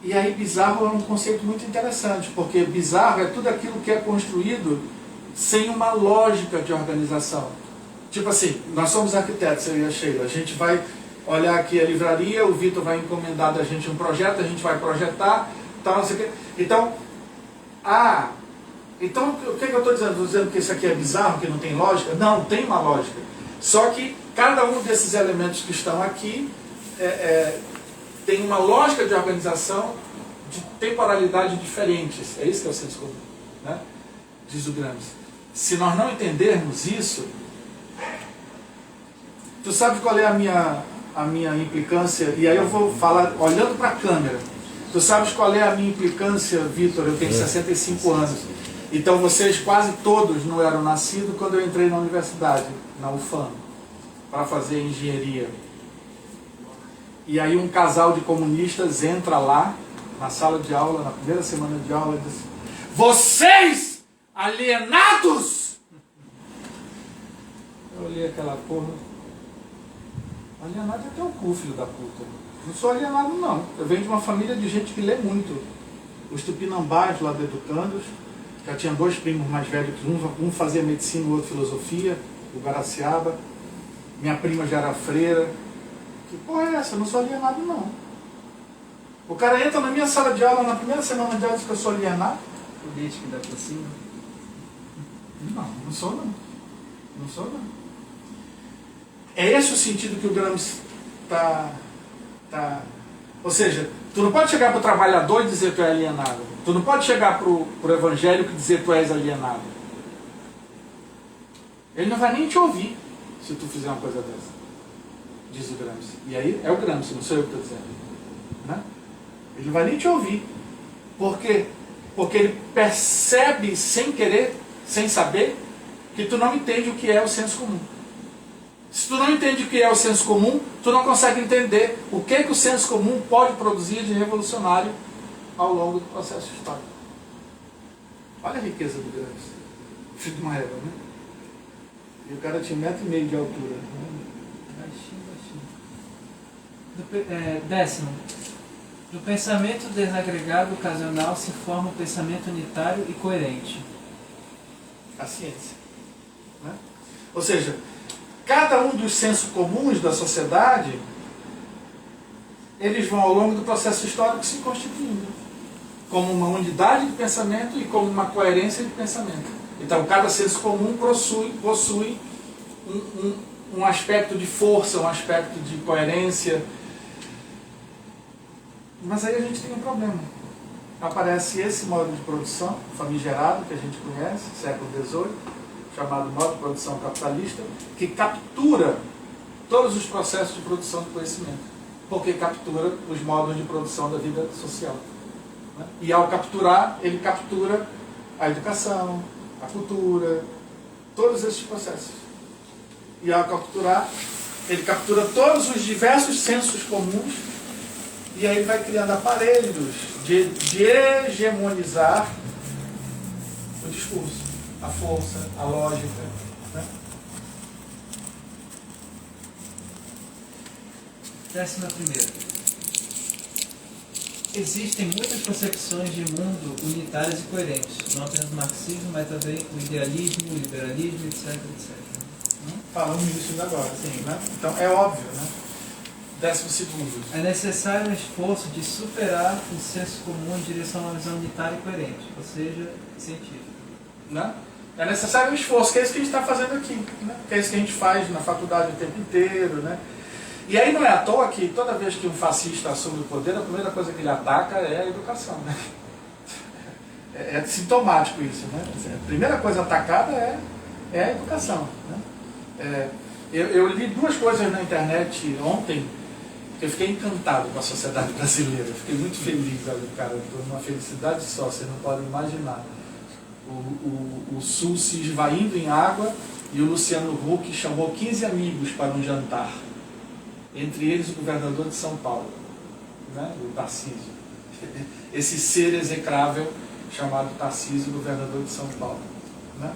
e aí bizarro é um conceito muito interessante, porque bizarro é tudo aquilo que é construído sem uma lógica de organização. Tipo assim, nós somos arquitetos, eu e a Sheila, a gente vai olhar aqui a livraria, o Vitor vai encomendar da gente um projeto, a gente vai projetar, tal, não sei o quê. Então, o que eu estou dizendo? Estou dizendo que isso aqui é bizarro, que não tem lógica? Não, tem uma lógica. Só que cada um desses elementos que estão aqui tem uma lógica de organização de temporalidade diferentes. É isso que é o senso comum, né? Diz o Gramsci. Se nós não entendermos isso, tu sabe qual é a minha implicância? E aí eu vou falar olhando para a câmera. Tu sabes qual é a minha implicância, Vitor? Eu tenho 65 anos. Então vocês quase todos não eram nascidos quando eu entrei na universidade, na UFAM, para fazer engenharia. E aí um casal de comunistas entra lá, na sala de aula, na primeira semana de aula, e diz: vocês alienados! Eu olhei aquela porra. Alienado é teu cu, filho da puta. Não sou alienado, não. Eu venho de uma família de gente que lê muito. Os tupinambás lá do Educandos, já tinha dois primos mais velhos, um fazia medicina, o outro filosofia, o Garaciaba. Minha prima já era freira. Que porra é essa? Eu não sou alienado, não. O cara entra na minha sala de aula, na primeira semana de aula, diz que eu sou alienado. Política da por cima. Não sou, não. Não sou, não. É esse o sentido que o Gramsci está... Ou seja, tu não pode chegar para o trabalhador e dizer que tu é alienado. Tu não pode chegar para o evangélico e dizer que tu és alienado. Ele não vai nem te ouvir se tu fizer uma coisa dessa, diz o Gramsci. E aí é o Gramsci, não sou eu que estou dizendo, né? Ele não vai nem te ouvir. Por quê? Porque ele percebe sem querer, sem saber, que tu não entende o que é o senso comum. Se tu não entende o que é o senso comum, tu não consegue entender o que o senso comum pode produzir de revolucionário ao longo do processo histórico. Olha a riqueza do Gramsci. Filho de uma égua, né? E o cara tinha 1,5 m de altura. Baixinho, baixinho. Décimo. Do pensamento desagregado ocasional se forma um pensamento unitário e coerente. A ciência. Né? Ou seja, cada um dos sensos comuns da sociedade, eles vão ao longo do processo histórico se constituindo como uma unidade de pensamento e como uma coerência de pensamento. Então, cada senso comum possui um aspecto de força, um aspecto de coerência. Mas aí a gente tem um problema. Aparece esse modo de produção, famigerado, que a gente conhece, século XVIII, chamado modo de produção capitalista, que captura todos os processos de produção de conhecimento, porque captura os modos de produção da vida social. Né? E ao capturar, ele captura a educação, a cultura, todos esses processos. E ao capturar, ele captura todos os diversos sensos comuns, e aí ele vai criando aparelhos de hegemonizar o discurso, a força, a lógica. Né? 11ª. Existem muitas concepções de mundo unitárias e coerentes, não apenas o marxismo, mas também o idealismo, o liberalismo, etc, etc. Falamos nisso ainda agora, sim, né? Então é óbvio, né? 12º. É necessário um esforço de superar o senso comum em direção a uma visão unitária e coerente, ou seja, científica. Né? É necessário um esforço, que é isso que a gente está fazendo aqui, né? Que é isso que a gente faz na faculdade o tempo inteiro, né? E aí não é à toa que toda vez que um fascista assume o poder, a primeira coisa que ele ataca é a educação, né? É sintomático isso, né? A primeira coisa atacada é a educação, né? Eu li duas coisas na internet ontem que eu fiquei encantado com a sociedade brasileira. Eu fiquei muito feliz, olha, cara, estou numa felicidade só, vocês não podem imaginar. O Sul se esvaindo em água e o Luciano Huck chamou 15 amigos para um jantar. Entre eles o governador de São Paulo, né? O Tarcísio. Esse ser execrável chamado Tarcísio, governador de São Paulo. Né?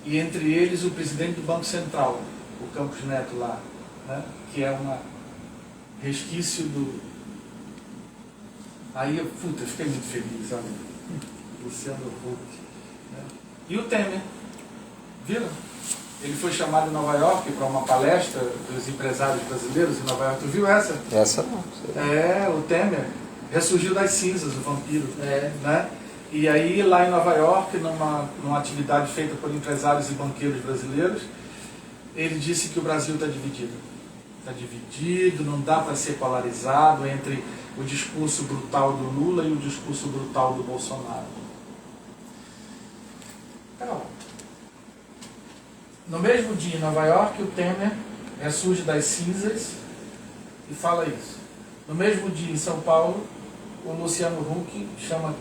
E entre eles o presidente do Banco Central, o Campos Neto lá, né? Que é um resquício do... Aí eu fiquei muito feliz, olha, Luciano Huck. Né? E o Temer, viram? Ele foi chamado em Nova York para uma palestra dos empresários brasileiros em Nova York. Tu viu essa? Essa não. O Temer ressurgiu das cinzas, o vampiro. Né? E aí, lá em Nova York, numa atividade feita por empresários e banqueiros brasileiros, ele disse que o Brasil está dividido. Está dividido, não dá para ser polarizado entre o discurso brutal do Lula e o discurso brutal do Bolsonaro. Então, no mesmo dia, em Nova York, o Temer ressurge das cinzas e fala isso. No mesmo dia, em São Paulo, o Luciano Huck chama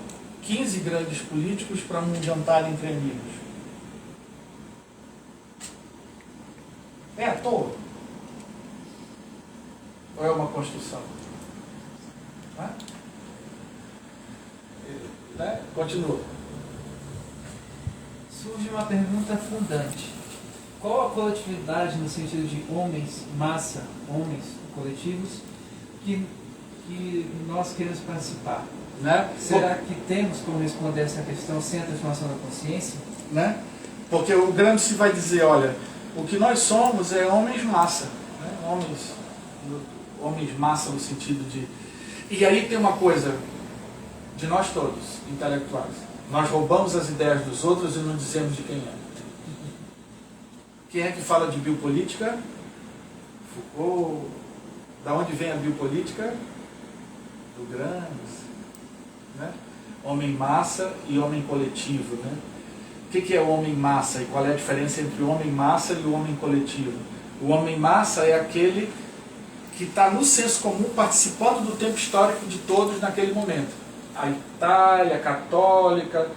15 grandes políticos para um jantar entre amigos. É à toa? Ou é uma construção? Né? Continua. Surge uma pergunta fundante. Qual a coletividade no sentido de homens, massa, homens coletivos, que nós queremos participar? Né? Será que temos como responder essa questão sem a transformação da consciência? Né? Porque o Gramsci vai dizer, olha, o que nós somos é homens massa. Né? Homens massa no sentido de... E aí tem uma coisa de nós todos, intelectuais. Nós roubamos as ideias dos outros e não dizemos de quem é. Quem é que fala de biopolítica? Foucault. Da onde vem a biopolítica? Do Gramsci. Né? Homem massa e homem coletivo. Né? O que é o homem massa e qual é a diferença entre o homem massa e o homem coletivo? O homem massa é aquele que está no senso comum participando do tempo histórico de todos naquele momento. A Itália católica,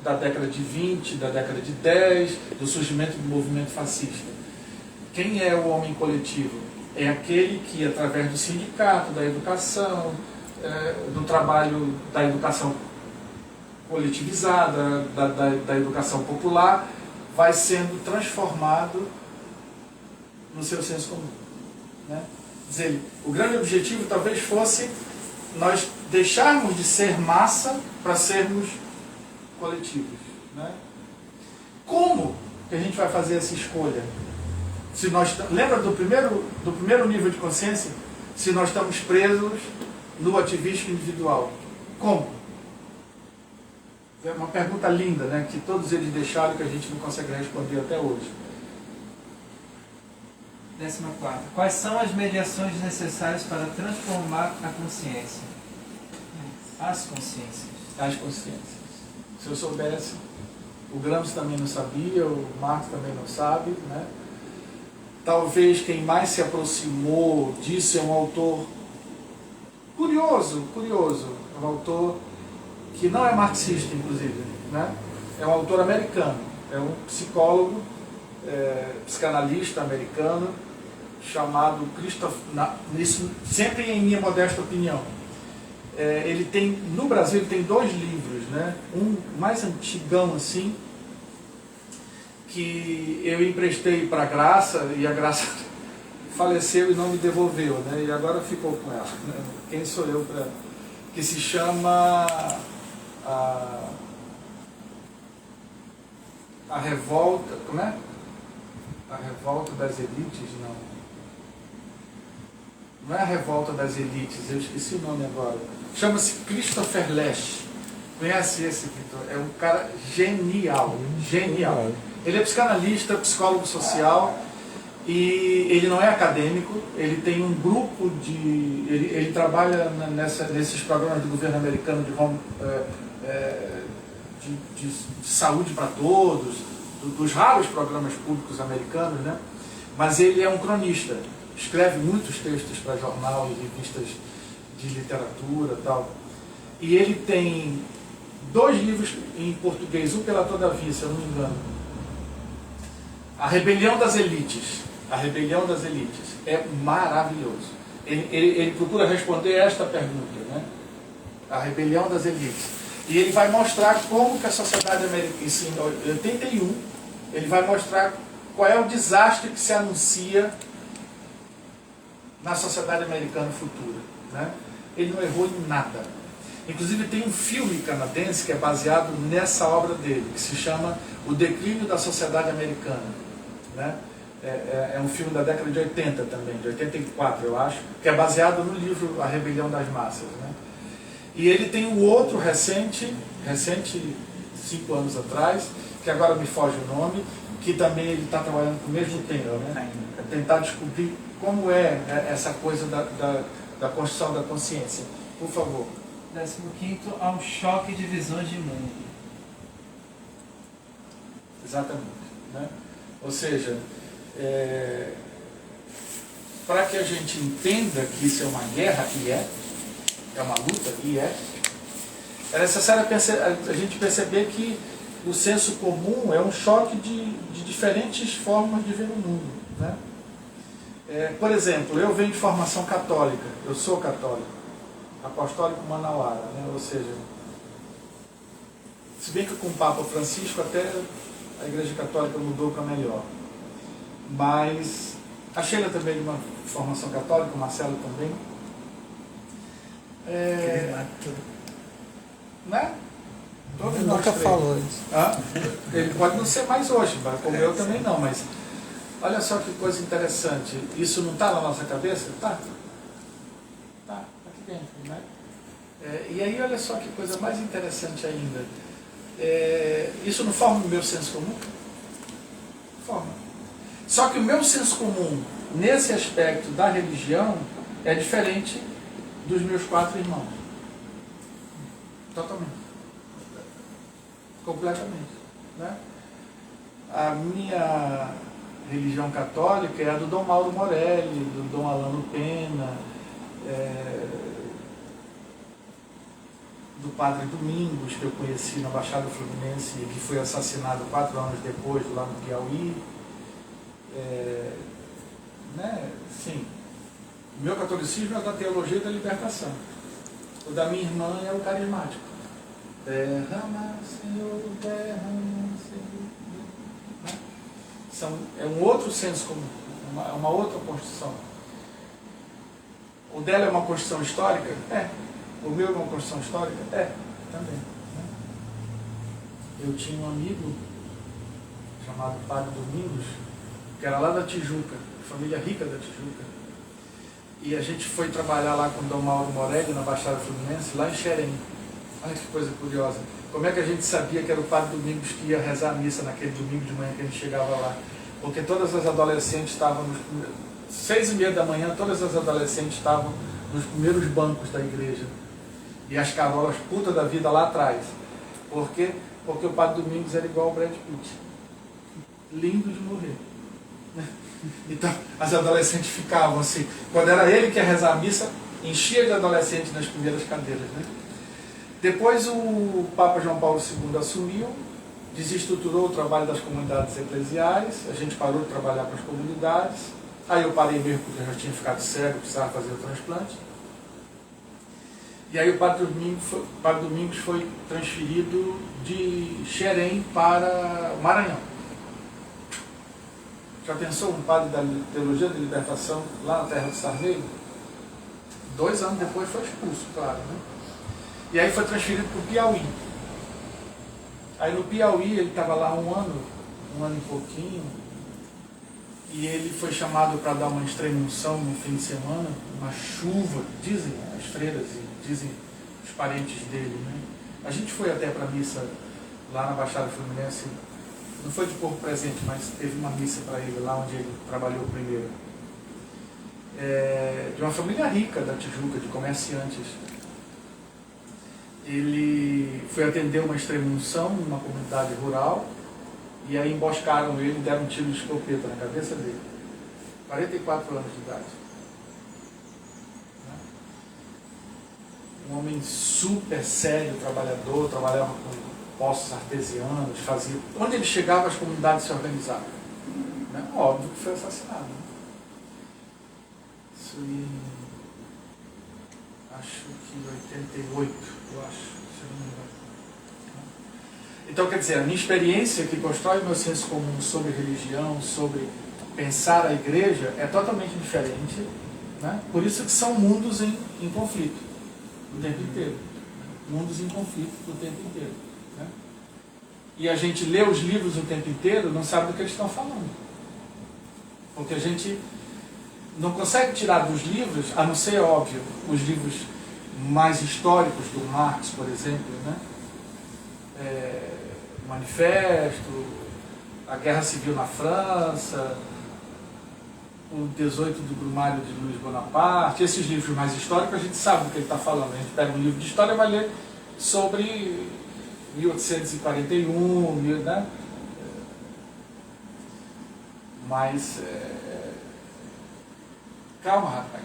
da década de 20, da década de 10, do surgimento do movimento fascista. Quem é o homem coletivo? É aquele que, através do sindicato, da educação, do trabalho da educação coletivizada, da educação popular, vai sendo transformado no seu senso comum. Né? Quer dizer, o grande objetivo talvez fosse nós deixarmos de ser massa para sermos coletivos. Né? Como que a gente vai fazer essa escolha? Se nós, lembra do primeiro nível de consciência? Se nós estamos presos no ativismo individual. Como? É uma pergunta linda, né? Que todos eles deixaram e que a gente não consegue responder até hoje. 14ª. Quais são as mediações necessárias para transformar a consciência? As consciências. As consciências. Se eu soubesse, o Gramsci também não sabia, o Marx também não sabe, né? Talvez quem mais se aproximou disso é um autor curioso, um autor que não é marxista, inclusive, né? É um autor americano, é um psicólogo, psicanalista americano, chamado Christoph, isso sempre em minha modesta opinião. Ele tem, no Brasil, ele tem 2 livros, né? Um mais antigão assim, que eu emprestei para a Graça, e a Graça faleceu e não me devolveu, né? E agora ficou com ela, né? Quem sou eu para... que se chama a Revolta, como é? A Revolta das Elites, não é a Revolta das Elites, eu esqueci o nome agora. Chama-se Christopher Lasch. Conhece esse, Victor? É um cara genial, genial. Ele é psicanalista, psicólogo social, e ele não é acadêmico, ele tem um grupo de... Ele trabalha nesses programas do governo americano de saúde para todos, dos raros programas públicos americanos, né? Mas ele é um cronista, escreve muitos textos para jornal e revistas de literatura e tal. E ele tem 2 livros em português, um pela Todavia, se eu não me engano. A Rebelião das Elites. A Rebelião das Elites. É maravilhoso. Ele procura responder esta pergunta, né? A Rebelião das Elites. E ele vai mostrar como que a sociedade americana, isso em 81, ele vai mostrar qual é o desastre que se anuncia na sociedade americana futura, né? Ele não errou em nada. Inclusive tem um filme canadense que é baseado nessa obra dele, que se chama O Declínio da Sociedade Americana, né? É um filme da década de 80 também, de 84 eu acho, que é baseado no livro A Rebelião das Massas, né? E ele tem um outro recente 5 anos atrás, que agora me foge o nome, que também ele está trabalhando com o mesmo tema, né? É tentar descobrir como é essa coisa da construção da consciência. Por favor. 15º, há um choque de visões de mundo. Exatamente, né? Ou seja, para que a gente entenda que isso é uma guerra, e é uma luta, e é necessário a gente perceber que o senso comum é um choque de diferentes formas de ver o mundo, né? Por exemplo, eu venho de formação católica, eu sou católico, apostólico manauara, né? Ou seja, se bem que com o Papa Francisco até a Igreja Católica mudou para melhor, mas a Sheila também de uma formação católica, o Marcelo também, né? Todos Ele nós nunca três. falou isso. Ele pode não ser mais hoje, como eu também não, mas olha só que coisa interessante. Isso não está na nossa cabeça? Tá. Tá, aqui dentro, né? E aí olha só que coisa mais interessante ainda. Isso não forma o meu senso comum? Forma. Só que o meu senso comum, nesse aspecto da religião, é diferente dos meus 4 irmãos. Totalmente. Completamente, né? A minha religião católica é a do Dom Mauro Morelli, do Dom Alano Pena, do Padre Domingos, que eu conheci na Baixada Fluminense e que foi assassinado 4 anos depois, lá no Piauí. Né? Sim. O meu catolicismo é da teologia da libertação. O da minha irmã é o carismático. Derrama, Senhor, derrama, Senhor. Né? É um outro senso comum, uma outra construção. O dela é uma construção histórica? O meu é uma construção histórica? Também. Né? Eu tinha um amigo chamado Padre Domingos, que era lá da Tijuca, família rica da Tijuca. E a gente foi trabalhar lá com o Dom Mauro Morelli, na Baixada Fluminense, lá em Xerém. Olha que coisa curiosa. Como é que a gente sabia que era o Padre Domingos que ia rezar a missa naquele domingo de manhã que a gente chegava lá? Porque todas as adolescentes estavam, 6h30 da manhã, todas as adolescentes estavam nos primeiros bancos da igreja. E as carolas puta da vida lá atrás. Por quê? Porque o Padre Domingos era igual ao Brad Pitt. Lindo de morrer. Então, as adolescentes ficavam assim. Quando era ele que ia rezar a missa, enchia de adolescentes nas primeiras cadeiras, né? Depois o Papa João Paulo II assumiu, desestruturou o trabalho das comunidades eclesiais, a gente parou de trabalhar com as comunidades, aí eu parei mesmo porque eu já tinha ficado cego, precisava fazer o transplante. E aí o Padre Domingos foi transferido de Xerém para Maranhão. Já pensou um padre da Teologia da Libertação lá na terra do Sarney? 2 anos depois foi expulso, claro, né? E aí foi transferido para o Piauí. Aí no Piauí ele estava lá um ano e pouquinho, e ele foi chamado para dar uma extrema-unção no fim de semana, uma chuva, dizem as freiras e dizem os parentes dele, né? A gente foi até para a missa lá na Baixada Fluminense, não foi de corpo presente, mas teve uma missa para ele lá onde ele trabalhou primeiro. De uma família rica da Tijuca, de comerciantes. Ele foi atender uma extrema-unção numa comunidade rural, e aí emboscaram ele e deram um tiro de escopeta na cabeça dele. 44 anos de idade. Um homem super sério, trabalhador, trabalhava com poços artesianos, fazia... Onde ele chegava, as comunidades se organizavam. Né? Óbvio que foi assassinado. Né? Isso em... acho que 88, eu acho, se não me engano. Então, quer dizer, a minha experiência que constrói o meu senso comum sobre religião, sobre pensar a igreja, é totalmente diferente. Né? Por isso que são mundos em conflito o tempo inteiro. Mundos em conflito o tempo inteiro. Né? E a gente lê os livros o tempo inteiro, não sabe do que eles estão falando. Porque a gente não consegue tirar dos livros, a não ser, óbvio, os livros mais históricos do Marx, por exemplo, né? O Manifesto, a Guerra Civil na França, o 18 do Brumário de Luiz Bonaparte, esses livros mais históricos, a gente sabe do que ele está falando. A gente pega um livro de história e vai ler sobre 1841, né? Mas... calma, rapaz.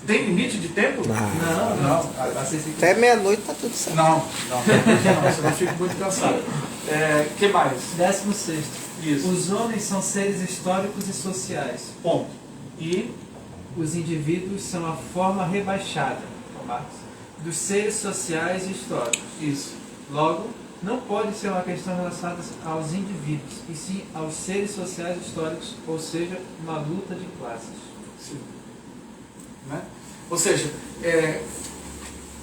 Tem limite de tempo? Não. Até meia-noite tá tudo certo. Não, senão eu fico muito cansado. Que mais? 16º. Isso. Os homens são seres históricos e sociais. Ponto. E Os indivíduos são a forma rebaixada dos seres sociais e históricos. isso. Logo, não pode ser uma questão relacionada aos indivíduos, e sim aos seres sociais e históricos, ou seja, uma luta de classes. Sim. Né? Ou seja,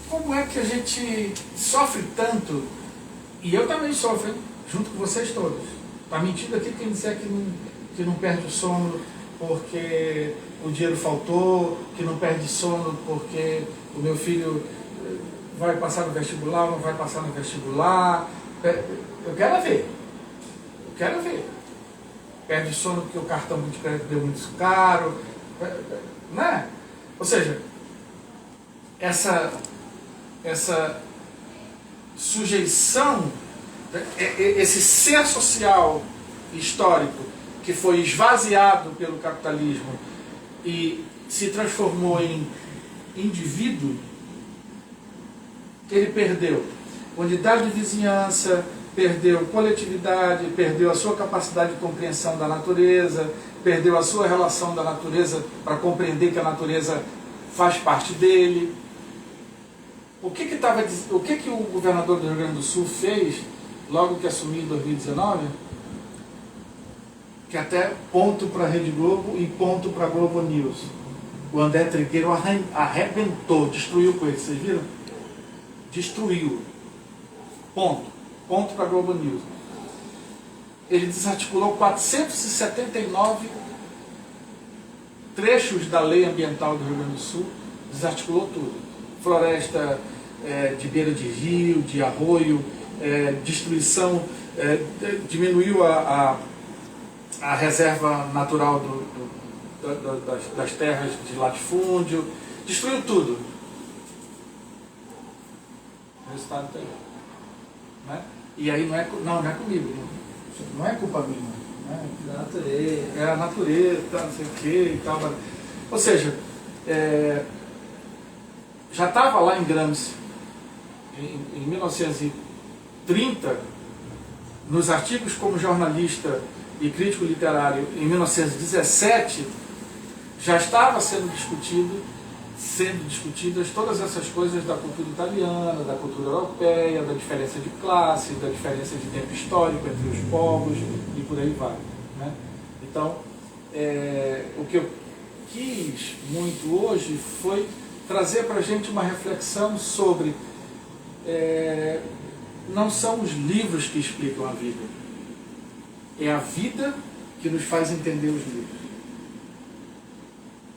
como é que a gente sofre tanto, e eu também sofro, hein? Junto com vocês todos. Está mentindo aqui quem disser que não perde o sono porque o dinheiro faltou, que não perde sono porque o meu filho vai passar no vestibular ou não vai passar no vestibular. Eu quero ver. Perde sono porque o cartão de crédito deu muito caro. Né? Ou seja, essa sujeição, esse ser social histórico que foi esvaziado pelo capitalismo e se transformou em indivíduo, ele perdeu unidade de vizinhança, perdeu coletividade, perdeu a sua capacidade de compreensão da natureza, perdeu a sua relação da natureza para compreender que a natureza faz parte dele. O que o governador do Rio Grande do Sul fez logo que assumiu em 2019? Que até ponto para a Rede Globo e ponto para a Globo News. O André Trigueiro arrebentou, destruiu com ele, vocês viram? Destruiu. Ponto para a Globo News. Ele desarticulou 479 trechos da lei ambiental do Rio Grande do Sul, desarticulou tudo. Floresta de beira de rio, de arroio, destruição, diminuiu a reserva natural das terras de latifúndio, destruiu tudo. O resultado está aí. Né? E aí não é comigo, não é culpa minha. Né? Da natureza. É a natureza, tá, não sei o que e tal. Ou seja, já estava lá em Gramsci, em 1930, nos artigos como jornalista e crítico literário, em 1917, já estava sendo discutidas todas essas coisas da cultura italiana, da cultura europeia, da diferença de classe, da diferença de tempo histórico entre os povos e por aí vai. Né? Então, o que eu quis muito hoje foi trazer para a gente uma reflexão sobre não são os livros que explicam a vida, é a vida que nos faz entender os livros.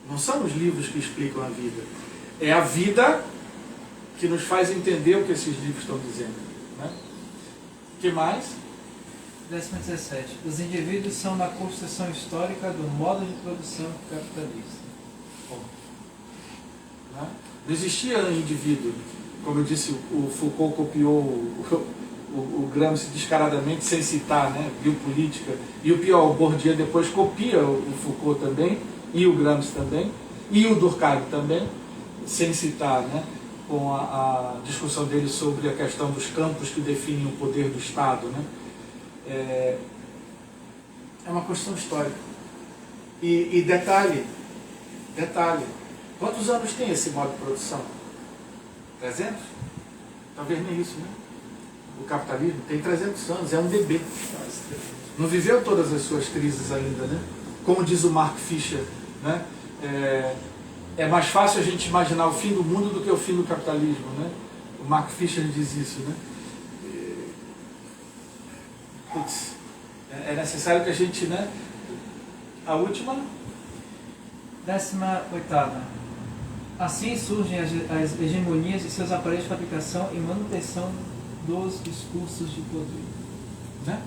Não são os livros que explicam a vida, é a vida que nos faz entender o que esses livros estão dizendo. Né? O que mais? 17. Os indivíduos são uma construção histórica do modo de produção capitalista. Bom, né? Não existia indivíduo. Como eu disse, o Foucault copiou o Gramsci descaradamente, sem citar, né? Biopolítica. E o pior, o Bourdieu depois copia o Foucault também, e o Gramsci também, e o Durkheim também, sem citar, né? Com a discussão dele sobre a questão dos campos que definem o poder do Estado. Né? É uma questão histórica. E detalhe, quantos anos tem esse modo de produção? 300? Talvez nem isso, né? O capitalismo tem 300 anos, é um bebê. Não viveu todas as suas crises ainda, né? Como diz o Mark Fisher, né? É mais fácil a gente imaginar o fim do mundo do que o fim do capitalismo, né? O Mark Fisher diz isso, né? Putz, é necessário que a gente, né? A última? 18ª. Assim surgem as hegemonias e seus aparelhos de fabricação e manutenção dos discursos de poder. Né?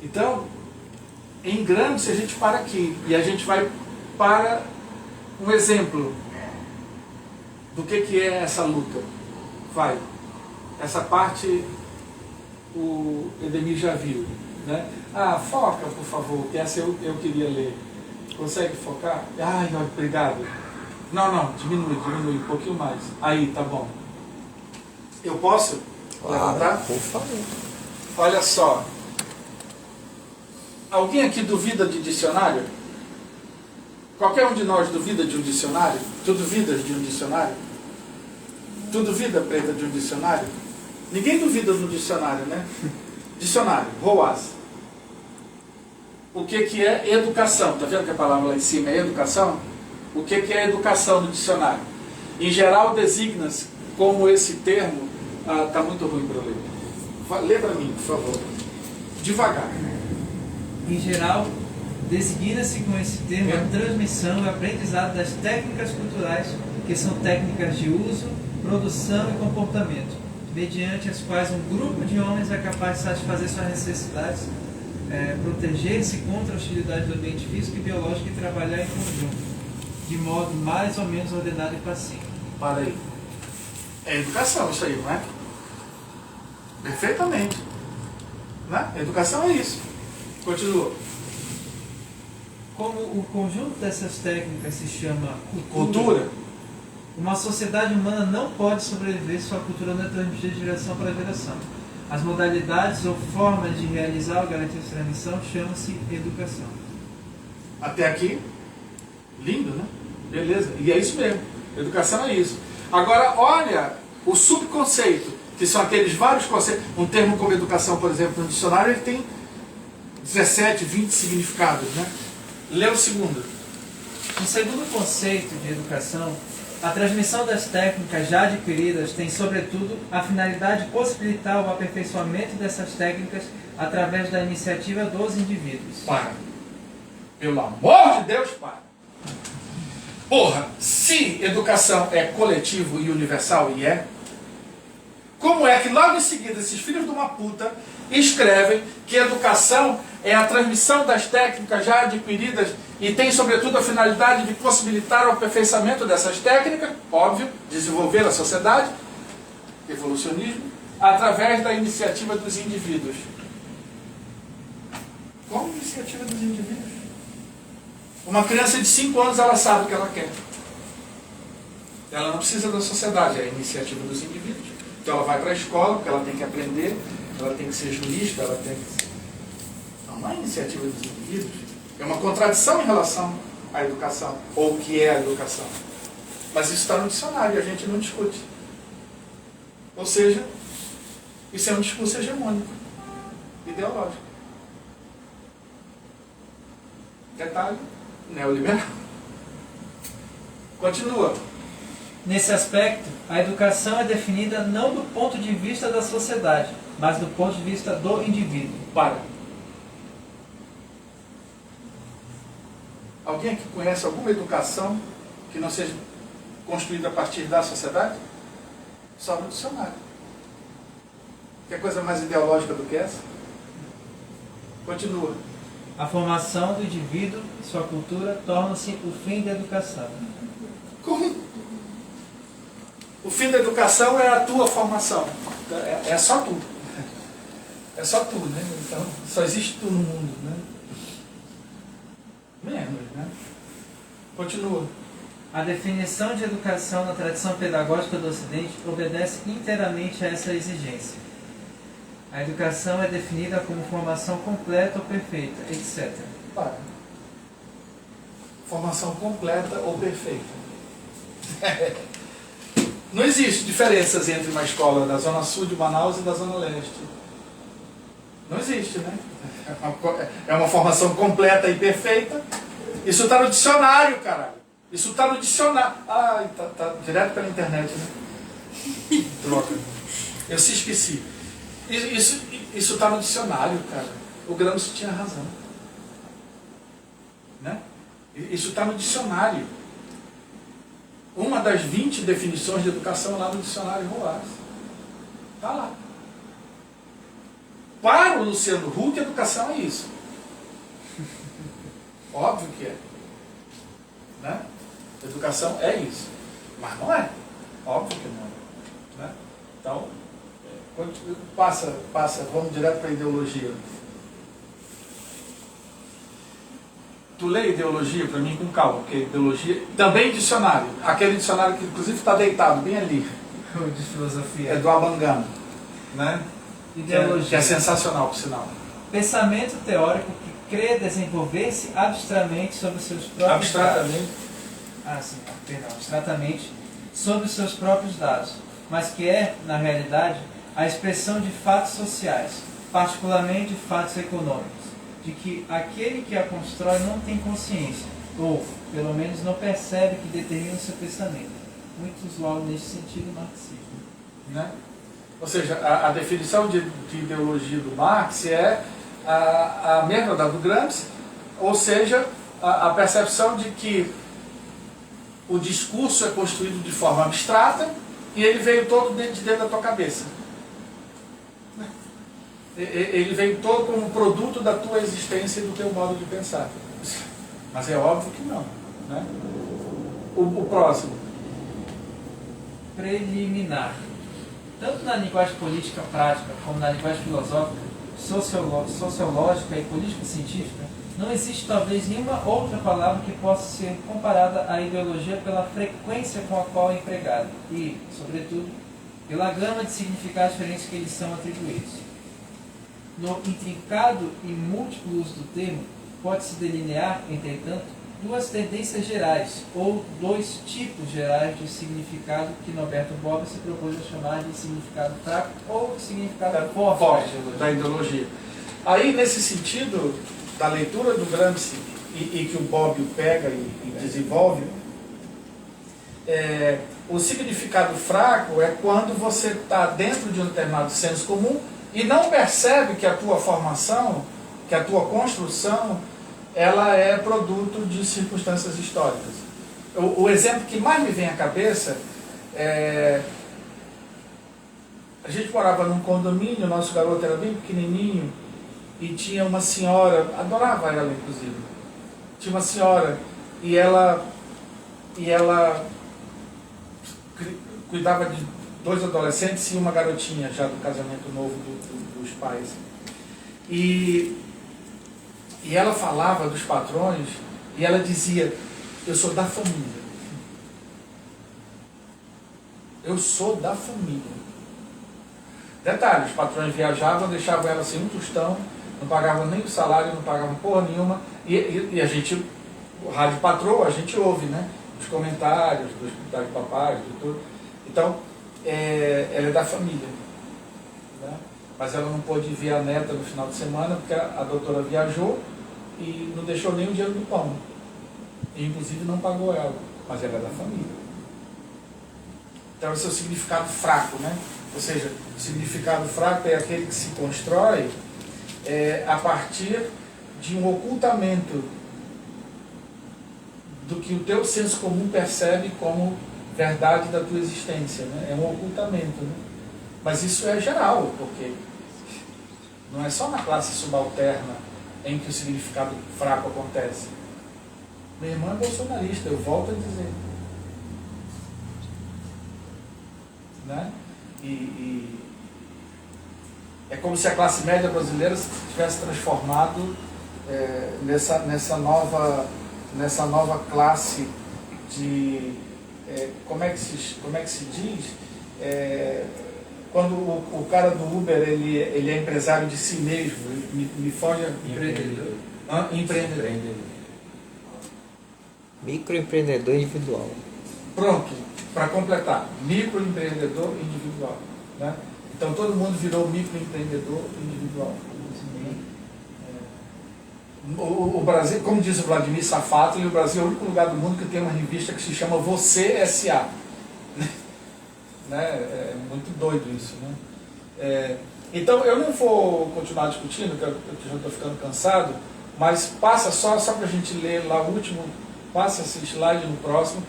Então, em Gramsci a gente para aqui e a gente vai para um exemplo do que é essa luta. Vai. Essa parte o Edemir já viu. Né? Foca, por favor, que essa eu queria ler. Consegue focar? Ai, não, obrigado. Não, diminui um pouquinho mais. Aí, tá bom. Eu posso levantar? Por favor. Olha só. Alguém aqui duvida de dicionário? Qualquer um de nós duvida de um dicionário? Tu duvidas de um dicionário? Tu duvida, Preta, de um dicionário? Ninguém duvida do dicionário, né? Dicionário, ROAS. O que é educação? Tá vendo que a palavra lá em cima é educação? O que é educação no dicionário? Em geral, designa-se como esse termo... tá muito ruim para eu ler. Lê para mim, por favor. Devagar. Em geral, designa-se com esse termo a transmissão e aprendizado das técnicas culturais, que são técnicas de uso, produção e comportamento, mediante as quais um grupo de homens é capaz de satisfazer suas necessidades, proteger-se contra a hostilidade do ambiente físico e biológico e trabalhar em conjunto, de modo mais ou menos ordenado e pacífico. Para aí. É educação isso aí, não é? Perfeitamente. Né? Educação é isso. Continua. Como o conjunto dessas técnicas se chama Cultura. Uma sociedade humana não pode sobreviver se sua cultura não é transmitida de geração para geração. As modalidades ou formas de realizar ou garantir essa transmissão chamam-se educação. Até aqui, lindo, né? Beleza. E é isso mesmo. Educação é isso. Agora, olha o subconceito, que são aqueles vários conceitos. Um termo como educação, por exemplo, no dicionário, ele tem 17, 20 significados, né? Lê o segundo. No segundo conceito de educação, a transmissão das técnicas já adquiridas tem, sobretudo, a finalidade de possibilitar o aperfeiçoamento dessas técnicas através da iniciativa dos indivíduos. Para. Pelo amor de Deus, para. Porra, se educação é coletivo e universal, e é, como é que logo em seguida esses filhos de uma puta escrevem que educação é a transmissão das técnicas já adquiridas e tem sobretudo a finalidade de possibilitar o aperfeiçoamento dessas técnicas, óbvio, desenvolver a sociedade, evolucionismo, através da iniciativa dos indivíduos. Qual iniciativa dos indivíduos? Uma criança de 5 anos, ela sabe o que ela quer. Ela não precisa da sociedade, é a iniciativa dos indivíduos. Então ela vai para a escola, porque ela tem que aprender, ela tem que ser jurista, ela tem que... Não é a iniciativa dos indivíduos. É uma contradição em relação à educação, ou o que é a educação. Mas isso está no dicionário e a gente não discute. Ou seja, isso é um discurso hegemônico, ideológico. Detalhe, neoliberal. Continua. Nesse aspecto, a educação é definida não do ponto de vista da sociedade, mas do ponto de vista do indivíduo. Para. Alguém aqui conhece alguma educação que não seja construída a partir da sociedade? Só no dicionário. Quer coisa mais ideológica do que essa? Continua. A formação do indivíduo e sua cultura tornam-se o fim da educação. Como? O fim da educação é a tua formação. É só tu. É só tu, né? Então, só existe tu no mundo, né? Menos, né? Continua. A definição de educação na tradição pedagógica do Ocidente obedece inteiramente a essa exigência. A educação é definida como formação completa ou perfeita, etc. Para. Formação completa ou perfeita. Não existe diferenças entre uma escola da Zona Sul de Manaus e da Zona Leste. Não existe, né? É uma formação completa e perfeita. Isso está no dicionário, caralho. Isso está no dicionário. Ai, tá direto pela internet, né? Troca. Eu se esqueci. Isso está no dicionário, cara. O Gramsci tinha razão. Né? Isso está no dicionário. Uma das 20 definições de educação lá no dicionário Roas. Está lá. Para o Luciano Huck, educação é isso. Óbvio que é. Né? Educação é isso. Mas não é. Óbvio que não é. Né? Então, passa, vamos direto para a ideologia. Tu lê ideologia para mim com calma, porque ideologia... Também dicionário. Aquele dicionário que inclusive está deitado bem ali. De filosofia. É do Abangano. Né? Ideologia. Que é sensacional, por sinal. Pensamento teórico que crê desenvolver-se abstratamente sobre seus próprios Abstratamente. abstratamente sobre os seus próprios dados, mas que é, na realidade, a expressão de fatos sociais, particularmente fatos econômicos, de que aquele que a constrói não tem consciência, ou, pelo menos, não percebe que determina o seu pensamento. Muitos logo nesse sentido marxismo. Né? Ou seja, a definição de ideologia do Marx é a mesma da do Gramsci, ou seja, a percepção de que o discurso é construído de forma abstrata e ele veio todo de dentro da tua cabeça. Ele veio todo como produto da tua existência e do teu modo de pensar. Mas é óbvio que não. Né? O próximo. Preliminar. Tanto na linguagem política prática, como na linguagem filosófica, sociológica e político-científica, não existe talvez nenhuma outra palavra que possa ser comparada à ideologia pela frequência com a qual é empregada e, sobretudo, pela gama de significados diferentes que eles são atribuídos. No intrincado e múltiplo uso do termo, pode-se delinear, entretanto, duas tendências gerais, ou dois tipos gerais de significado que Norberto Bobbio se propôs a chamar de significado fraco ou significado forte da ideologia. Aí, nesse sentido, da leitura do Gramsci e que o Bobbio pega e desenvolve, o significado fraco é quando você está dentro de um determinado senso comum e não percebe que a tua formação, que a tua construção, ela é produto de circunstâncias históricas. O exemplo que mais me vem à cabeça é... A gente morava num condomínio, nosso garoto era bem pequenininho, e tinha uma senhora, adorava ela inclusive, tinha uma senhora, e ela cuidava 2 adolescentes e uma garotinha já do casamento novo dos pais. E ela falava dos patrões e ela dizia: eu sou da família. Eu sou da família. Detalhe, os patrões viajavam, deixavam ela sem um tostão, não pagavam nem o salário, não pagavam porra nenhuma, e a gente, o rádio patroa, a gente ouve, né? Os comentários dos papais, de tudo. Então, ela é da família, né? Mas ela não pôde ver a neta no final de semana, porque a doutora viajou e não deixou nem o dinheiro do pão. E, inclusive, não pagou ela, mas ela é da família. Então, esse é o significado fraco, né? Ou seja, o significado fraco é aquele que se constrói a partir de um ocultamento do que o teu senso comum percebe como verdade da tua existência, né? É um ocultamento, né? Mas isso é geral, porque não é só na classe subalterna em que o significado fraco acontece. Minha irmã é bolsonarista, eu volto a dizer. Né? E é como se a classe média brasileira se tivesse transformado nessa nova classe de... como é que se diz? Quando o cara do Uber ele é empresário de si mesmo, me foge a... Empreendedor. Empreendedor. Microempreendedor individual. Pronto, para completar, microempreendedor individual. Né? Então todo mundo virou microempreendedor individual. O Brasil, como diz o Vladimir Safatli, o Brasil é o único lugar do mundo que tem uma revista que se chama Você S.A. Né? É muito doido isso. Né? Então eu não vou continuar discutindo, que eu já estou ficando cansado, mas passa só para a gente ler lá o último, passa esse slide no próximo.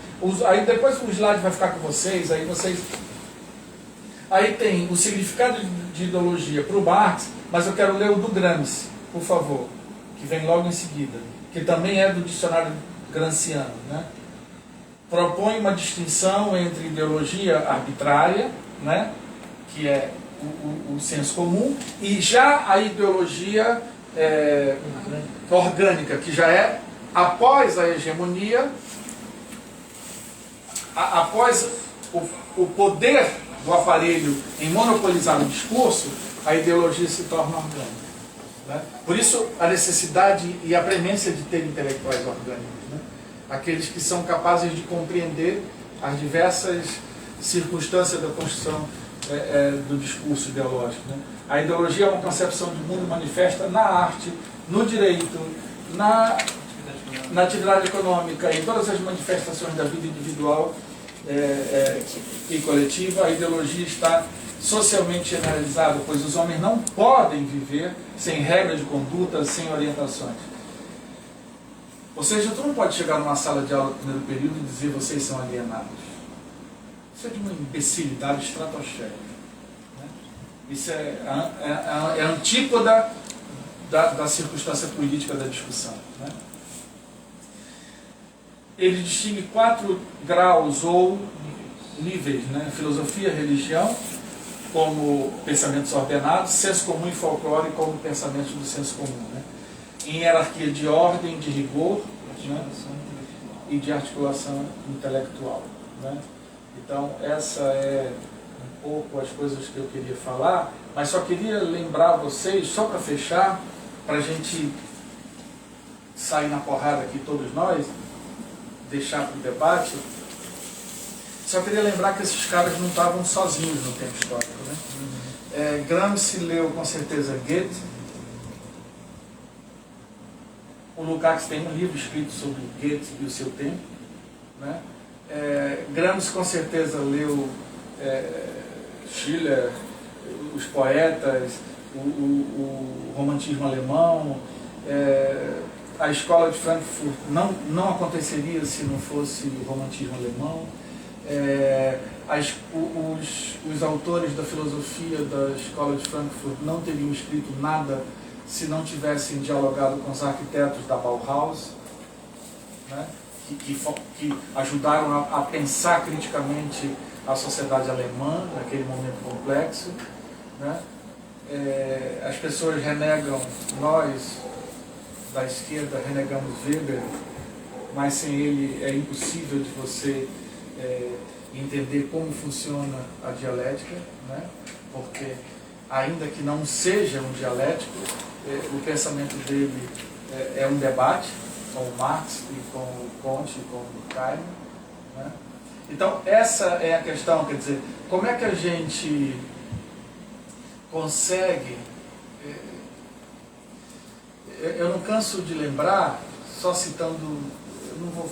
Aí depois que o slide vai ficar com vocês, aí tem o significado de ideologia para o Marx, mas eu quero ler o do Gramsci, por favor, que vem logo em seguida, que também é do dicionário gramsciano. Né? Propõe uma distinção entre ideologia arbitrária, né? Que é o senso comum, e já a ideologia orgânica, que já é após a hegemonia, após o poder do aparelho em monopolizar o discurso, a ideologia se torna orgânica. Né? Por isso a necessidade e a premência de ter intelectuais orgânicos, né? Aqueles que são capazes de compreender as diversas circunstâncias da construção do discurso ideológico. Né? A ideologia é uma concepção de mundo manifesta na arte, no direito, na atividade econômica, em todas as manifestações da vida individual e coletiva. A ideologia está socialmente generalizada, pois os homens não podem viver sem regras de conduta, sem orientações. Ou seja, tu não pode chegar numa sala de aula no primeiro período e dizer vocês são alienados. Isso é de uma imbecilidade estratosférica. Né? Isso é a antípoda da circunstância política da discussão. Né? Ele distingue 4 graus ou níveis, né? Filosofia, religião, como pensamentos ordenados, senso comum e folclore como pensamentos do senso comum. Né? Em hierarquia de ordem, de rigor, né? E de articulação intelectual. Né? Então, essa é um pouco as coisas que eu queria falar, mas só queria lembrar vocês, só para fechar, para a gente sair na porrada aqui todos nós, deixar para o debate, só queria lembrar que esses caras não estavam sozinhos no tempo histórico. Né? Gramsci leu com certeza Goethe. O Lukács tem um livro escrito sobre Goethe e o seu tempo. Né? Gramsci com certeza leu Schiller, os poetas, o romantismo alemão. A escola de Frankfurt não aconteceria se não fosse o romantismo alemão. Os autores da filosofia da escola de Frankfurt não teriam escrito nada se não tivessem dialogado com os arquitetos da Bauhaus, né? que ajudaram a pensar criticamente a sociedade alemã, naquele momento complexo, né? As pessoas renegam, nós da esquerda renegamos Weber, mas sem ele é impossível de você entender como funciona a dialética, né? Porque ainda que não seja um dialético, o pensamento dele é um debate com o Marx e com o Comte e com o Durkheim, né? Então essa é a questão, quer dizer, como é que a gente consegue, eu não canso de lembrar, só citando, eu não vou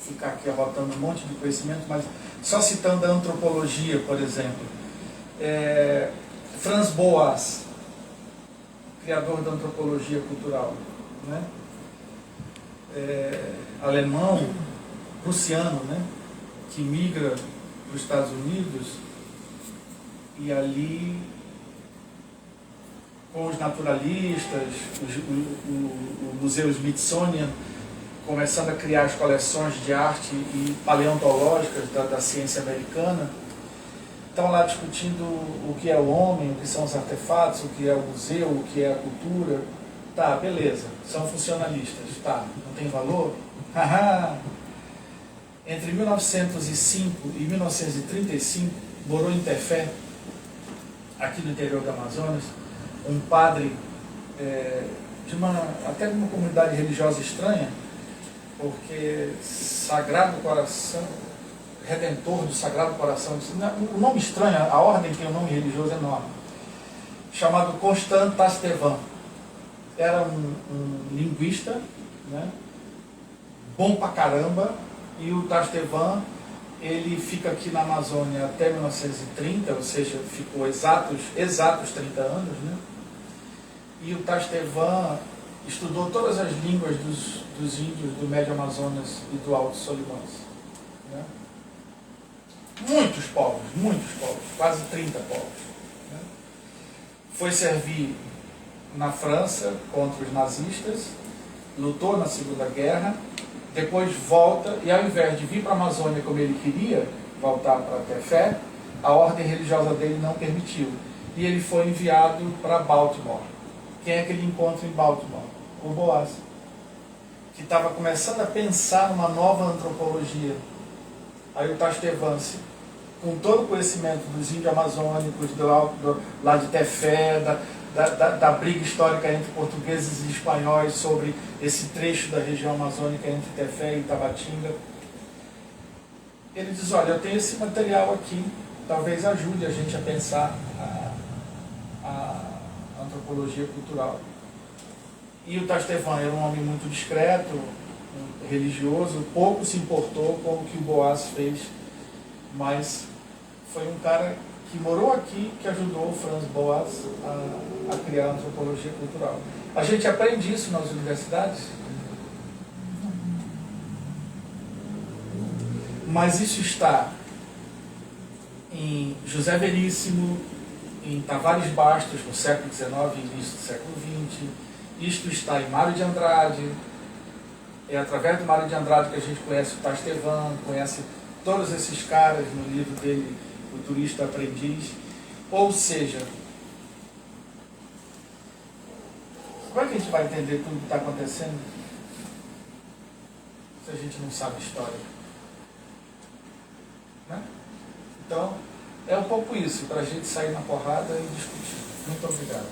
ficar aqui arrotando um monte de conhecimento, mas só citando a antropologia, por exemplo. Franz Boas, criador da antropologia cultural, né? Alemão, prussiano, né? Que migra para os Estados Unidos e ali, com os naturalistas, o Museu Smithsonian, começando a criar as coleções de arte e paleontológicas da ciência americana, estão lá discutindo o que é o homem, o que são os artefatos, o que é o museu, o que é a cultura. Tá, beleza, são funcionalistas, tá, não tem valor? Haha! Entre 1905 e 1935, morou em Tefé, aqui no interior do Amazonas, um padre até de uma comunidade religiosa estranha, porque Sagrado Coração, Redentor do Sagrado Coração, o nome estranho, a ordem tem um nome religioso enorme, chamado Constant Tastevan. Era um linguista, né, bom pra caramba, e o Tastevan, ele fica aqui na Amazônia até 1930, ou seja, ficou exatos 30 anos, né? E o Tastevan estudou todas as línguas dos índios do Médio Amazonas e do Alto Solimões, né? Muitos povos, quase 30 povos, né? Foi servir na França contra os nazistas, lutou na Segunda Guerra, depois volta e ao invés de vir para a Amazônia como ele queria, voltar para Tefé, a ordem religiosa dele não permitiu. E ele foi enviado para Baltimore. Quem é que ele encontra em Baltimore? O Boas, que estava começando a pensar numa nova antropologia. Aí o Tastevan, com todo o conhecimento dos índios amazônicos, lá de Tefé, da briga histórica entre portugueses e espanhóis sobre esse trecho da região amazônica entre Tefé e Tabatinga, ele diz, olha, eu tenho esse material aqui, talvez ajude a gente a pensar a antropologia cultural. E o Tastevan era um homem muito discreto, religioso, pouco se importou com o que o Boas fez, mas foi um cara que morou aqui, que ajudou o Franz Boas a criar a antropologia cultural. A gente aprende isso nas universidades, mas isso está em José Veríssimo, em Tavares Bastos, no século XIX e início do século XX. Isto está em Mário de Andrade. É através do Mário de Andrade que a gente conhece o Tastevan, conhece todos esses caras no livro dele, O Turista Aprendiz. Ou seja, como é que a gente vai entender tudo que está acontecendo se a gente não sabe história? Né? Então, é um pouco isso, para a gente sair na porrada e discutir. Muito obrigado.